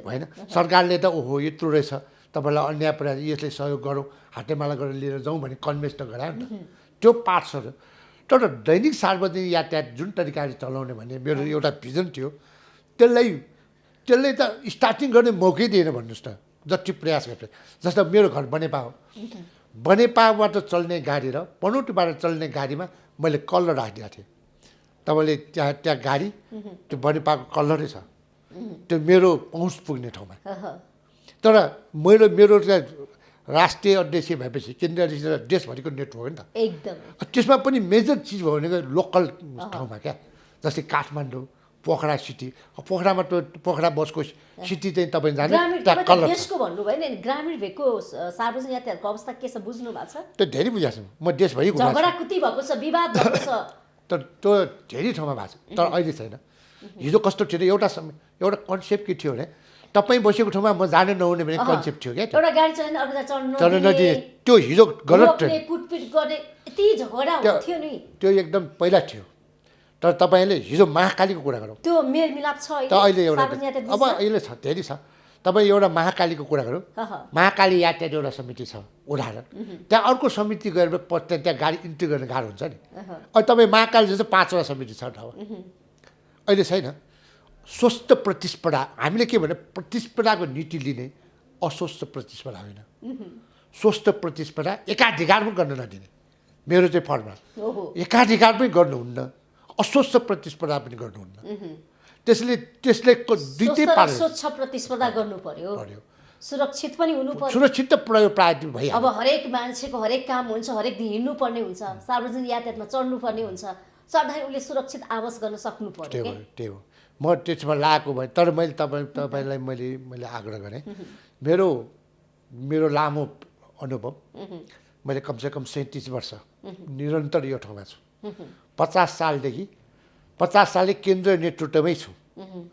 होइन सरकारले त ओहो यत्रो रहेछ तपाईँलाई अन्याय प्रयास यसले सहयोग गरौँ हातेमाला गरेर लिएर जाउँ भने कन्भिन्स त गरायो नि त त्यो पार्ट छ तर दैनिक सार्वजनिक यातायात जुन तरिकाले चलाउने भन्ने मेरो एउटा भिजन थियो त्यसले त स्टार्टिङ गर्ने मौकै दिएन भन्नुहोस् न जति प्रयास गर्छ जस्तो मेरो घर बनेपाबाट चल्ने गाडी र पनौटीबाट चल्ने गाडीमा मैले कलर राखिदिएको थिएँ तपाईँले त्यहाँ गाडी त्यो बनेपाको कलरै छ त्यो मेरो पहुँच पुग्ने ठाउँमा तर मेरो चाहिँ राष्ट्रिय अध्यक्ष भएपछि केन्द्रीय देशभरिको नेटवर्क हो नि त एकदम त्यसमा पनि मेजर चिज भयो भनेको लोकल ठाउँमा क्या जस्तै काठमाडौँ पोखरा सिटी पोखरामा त पोखरा बसको सिटी चाहिँ तपाईँ जाने त्यहाँ कलर देशको भन्नुभयो नि ग्रामीण भेगको सार्वजनिक यातायातको अवस्था के छ बुझ्नु भएको छ त्यो धेरै बुझाएको छु म देशभरि झगडा कुती भएको छ विवाद भएको छ तर त्यो धेरै ठाउँमा भएको छ तर अहिले छैन हिजो कस्तो थियो एउटा कन्सेप्ट के थियो भने तपाईँ बसेको ठाउँमा म जान नहुने भने कन्सेप्ट थियो क्या एउटा गाडी चलाउने अर्को चल्न नदिने त्यो हिजो गलत थियो कुटपिट गर्ने यति झगडा हुन्थ्यो नि त्यो एकदम पहिला थियो तर तपाईँले हिजो महाकालीको कुरा गरौँ त्यो मेलमिलाप छ त अहिले एउटा अब अहिले छ धेरै छ तपाईँ एउटा महाकालीको कुरा गरौँ महाकाली यातायात एउटा समिति छ उदाहरण त्यहाँ अर्को समिति गएर त्यहाँ गाडी इन्ट्री गर्न गाह्रो हुन्छ नि अहिले तपाईँ महाकाली जस्तो 5वटा समिति छ ठाउँ अहिले छैन स्वस्थ प्रतिस्पर्धा हामीले के भने प्रतिस्पर्धाको नीति लिने अस्वस्थ प्रतिस्पर्धा होइन स्वस्थ प्रतिस्पर्धा एकाधिकार पनि गर्न नदिने मेरो चाहिँ फर्मा एकाधिकार पनि गर्नुहुन्न अस्वस्थ प्रतिस्पर्धा पनि गर्नुहुन्न त्यसले दुईटै पार्यो स्वच्छ प्रतिस्पर्धा गर्नु पर्यो सुरक्षित पनि हुनु पर्यो सुरक्षित त प्रायोरिटी भइहाल्यो अब हरेक मान्छेको हरेक काम हुन्छ हरेक दिन हिँड्नु पर्ने हुन्छ सार्वजनिक यातायातमा चढ्नु पर्ने हुन्छ चढ्दाखेरि उसले सुरक्षित आवास गर्न सक्नु पर्यो त्यही हो म त्यसमा लागेको भए तर मैले तपाईँलाई मैले आग्रह गरेँ मेरो लामो अनुभव मैले कमसेकम 37 वर्ष निरन्तर यो ठाउँमा छु 50 सालले केन्द्रीय नेतृत्वमै छु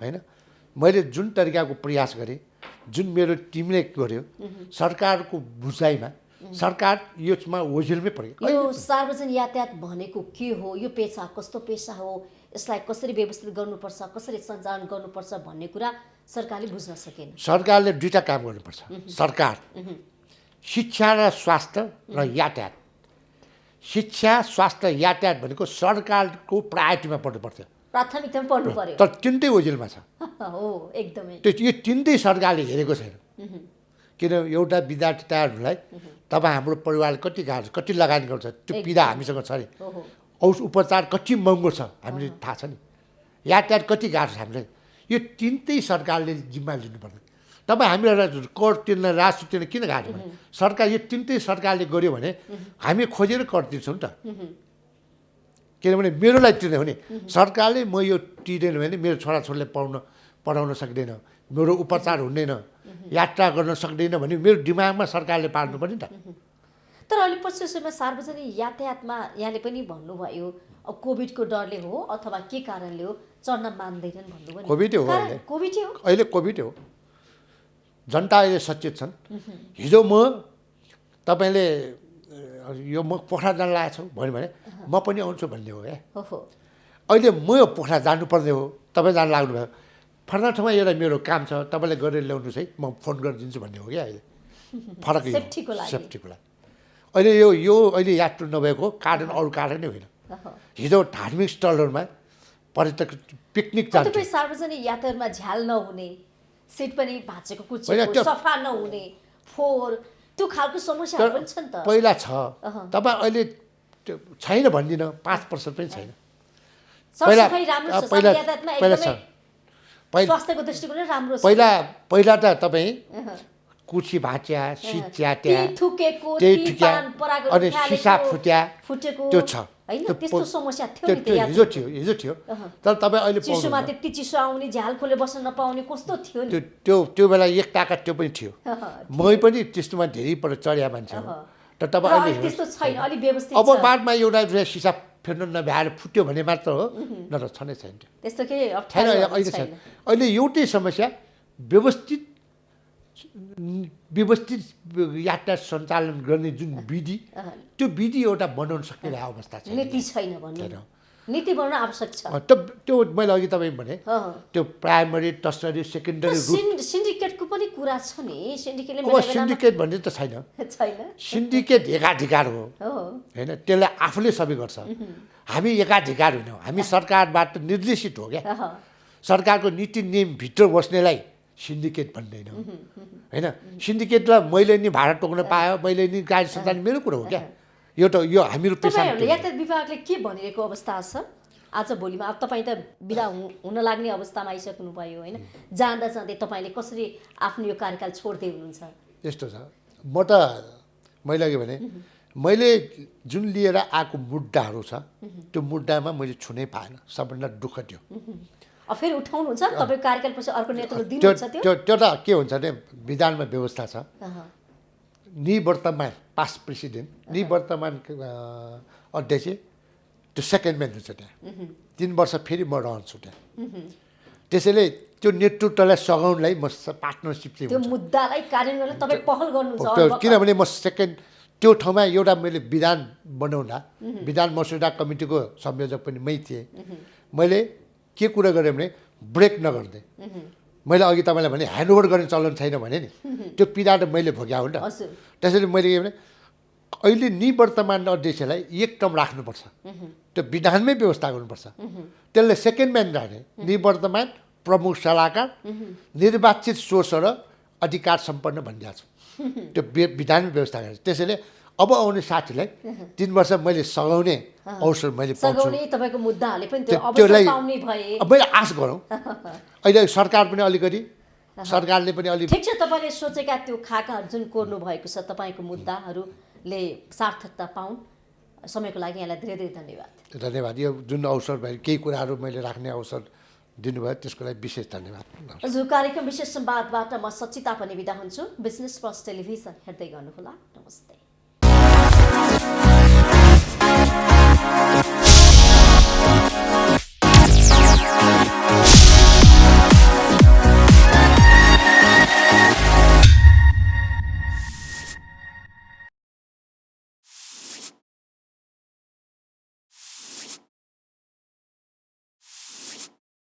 होइन मैले जुन तरिकाको प्रयास गरेँ जुन मेरो टिमले गर्यो सरकारको बुझाइमा सरकार यसमा ओझेलमै पर्यो यो सार्वजनिक यातायात भनेको के हो यो पेसा कस्तो पेसा हो यसलाई कसरी व्यवस्थित गर्नुपर्छ कसरी सञ्चालन गर्नुपर्छ भन्ने कुरा सरकारले बुझ्न सकेन सरकारले दुईटा काम गर्नुपर्छ सरकार शिक्षा र स्वास्थ्य र यातायात शिक्षा स्वास्थ्य यातायात भनेको सरकारको प्रायोरिटीमा पर्नुपर्छ प्राथमिकतामा पर्नु पर्यो तर तिनटै ओझेलमा छ हो एकदमै यो तिनटै सरकारले हेरेको छैन किन एउटा विद्यार्थी तयार हुनुलाई तपाईँ हाम्रो परिवारले कति गाह्रो कति लगानी गर्छ त्यो पीडा हामीसँग छ नि उपचार कति महँगो छ हामीले थाहा छ नि यातायात कति गाह्रो छ हामीलाई यो तिनटै सरकारले जिम्मा लिनुपर्ने तपाईँ हामीलाई कर तिर्न राजस्व तिर्न किन गाह्रो भने सरकार यो तिनटै सरकारले गर्यो भने हामी खोजेर कर तिर्छौँ नि त किनभने मेरोलाई तिर्ने हो नि सरकारले म यो तिरेन भने मेरो छोराछोरीलाई पढाउन सक्दैन मेरो उपचार हुँदैन यात्रा गर्न सक्दैन भने मेरो दिमागमा सरकारले पार्नु पर्यो नि त तर अहिले पछिल्लो समयमा सार्वजनिक यातायातमा यहाँले पनि भन्नुभयो अब कोभिडको डरले हो अथवा के कारणले हो चढ्न मान्दैनन् भन्नुभयो कोभिडै हो अहिले कोभिड हो जनता अहिले सचेत छन् हिजो म तपाईँले यो म पोखरा जान लागेको छु भन्यो भने म पनि आउँछु भन्ने हो क्या अहिले म यो पोखरा जानुपर्ने हो तपाईँ जान लाग्नुभयो फर्ना ठाउँमा एउटा मेरो काम छ तपाईँले गरेर ल्याउनुहोस् है म फोन गरिदिन्छु भन्ने हो क्या अहिले फरक सेफ्टीको लागि अहिले यो अहिले यात्रु नभएको कारण अरू कारण नै होइन हिजो धार्मिक स्थलहरूमा पर्यटक पिकनिक जान्छ सार्वजनिक यातायातमा झ्याल नहुने सिट पनि भाँचेको कुचेको सफा नहुने फोहोर त्यो खालको समस्याहरू पनि छ नि त पहिला छ तपाईँ अहिले छैन भन्दिनँ 5% पनि छैन स्वास्थ्यको दृष्टिकोणले राम्रो छ पहिला त तपाईँ कुर्सी भाँच्या सिट च्याट्या अनि सिसा फुटेको त्यो छ त्यस्तो समस्या थियो हिजो थियो तर तपाईँ अहिले चिसोमा त्यति चिसो आउने झ्याल खोले बस्न नपाउने कस्तो थियो नि त्यो बेला एक ताकत त्यो पनि थियो मै पनि त्यस्तोमा धेरै पल्ट चढ्या मान्छे हो तर तपाईँ अहिले अब बादमा एउटा सिसा फेर्न नभ्याएर फुट्यो भने मात्र हो नत्र छनै छैन त्यस्तो के छैन अहिले छैन अहिले एउटै समस्या व्यवस्थित यात्रा सञ्चालन गर्ने जुन विधि त्यो विधि एउटा बनाउन सक्ने अवस्था छ नीति छैन भन्नु नीति बनाउन आवश्यक छ त्यो मैले अघि तपाईँ भने त्यो प्राइमरी टर्सरी सेकेन्डरी सिन्डिकेटको पनि कुरा छ नि सिन्डिकेट भन्ने त छैन सिन्डिकेट एकाधिकार हो होइन त्यसले आफूले सबै गर्छ हामी एकाधिकार होइनौँ हामी सरकारबाट निर्देशित हो क्या सरकारको नीति नियमभित्र बस्नेलाई सिन्डिकेट भन्दैनौँ होइन सिन्डिकेटलाई मैले नि भाडा टोक्न पायो मैले नि गाडी सञ्चालन मेरो कुरो हो क्या यो हामीहरू यातायात विभागले के भनिरहेको अवस्था छ आज भोलिमा अब तपाईँ त बिदा हुन लाग्ने अवस्थामा आइसक्नु भयो होइन जाँदा जाँदै तपाईँले कसरी आफ्नो यो कार्यकाल छोड्दै हुनुहुन्छ यस्तो छ म त मैले अघि भने मैले जुन लिएर आएको मुद्दाहरू छ त्यो मुद्दामा मैले छुनै पाएन सबभन्दा दुःख थियो फेरि उठाउनुहुन्छ तपाईँ कार्यकालपछि अर्को नेतृत्व दिनुहुन्छ त्यो त के हुन्छ भने विधानमा व्यवस्था छ निवर्तमान पास्ट प्रेसिडेन्ट निवर्तमान अध्यक्ष त्यो सेकेन्डम्यान हुन्छ त्यहाँ 3 वर्ष फेरि म रहन्छु त्यहाँ त्यसैले त्यो नेतृत्वलाई सघाउनलाई म पार्टनरसिप चाहिँ त्यो मुद्दालाई कार्यान्वयन तपाईँ पहल गर्नुहुन्छ किनभने म त्यो ठाउँमा एउटा मैले विधान बनाउँदा विधान मसौदा कमिटीको संयोजक पनि मै थिएँ मैले के कुरा गरेँ भने ब्रेक नगर्दै मैले अघि तपाईँलाई भने ह्यान्डओभर गर्ने चलन छैन भने नि त्यो पीडा त मैले भोग्या हो नि त त्यसैले मैले के भने अहिले निवर्तमान अध्यक्षलाई एक टर्म राख्नुपर्छ त्यो विधानमै व्यवस्था गर्नुपर्छ त्यसले सेकेन्ड म्यान राख्ने निवर्तमान प्रमुख सल्लाहकार निर्वाचित सोर्स र अधिकार सम्पन्न भनिदिएको छु त्यो विधानमै व्यवस्था गर्छ त्यसैले अब आउने साथीलाई 3 वर्ष मैले सघाउने अवसर मैले तपाईँको मुद्दाहरूले पनि त्यो अवसर पाउने भए मैले आश गरौँ अहिले सरकार पनि अलिकति सरकारले पनि अलि ठिक छ तपाईँले सोचेका त्यो खाकाहरू जुन कोर्नु भएको छ तपाईँको मुद्दाहरूले सार्थकता पाउन् समयको लागि यहाँलाई धेरै धेरै धन्यवाद यो जुन अवसर भयो केही कुराहरू मैले राख्ने अवसर दिनुभयो त्यसको लागि विशेष धन्यवाद हजुर कार्यक्रम विशेष संवादबाट म सचिता पनि बिदा हुन्छु बिजनेस प्लस टेलिभिजन हेर्दै गर्नुहोला नमस्ते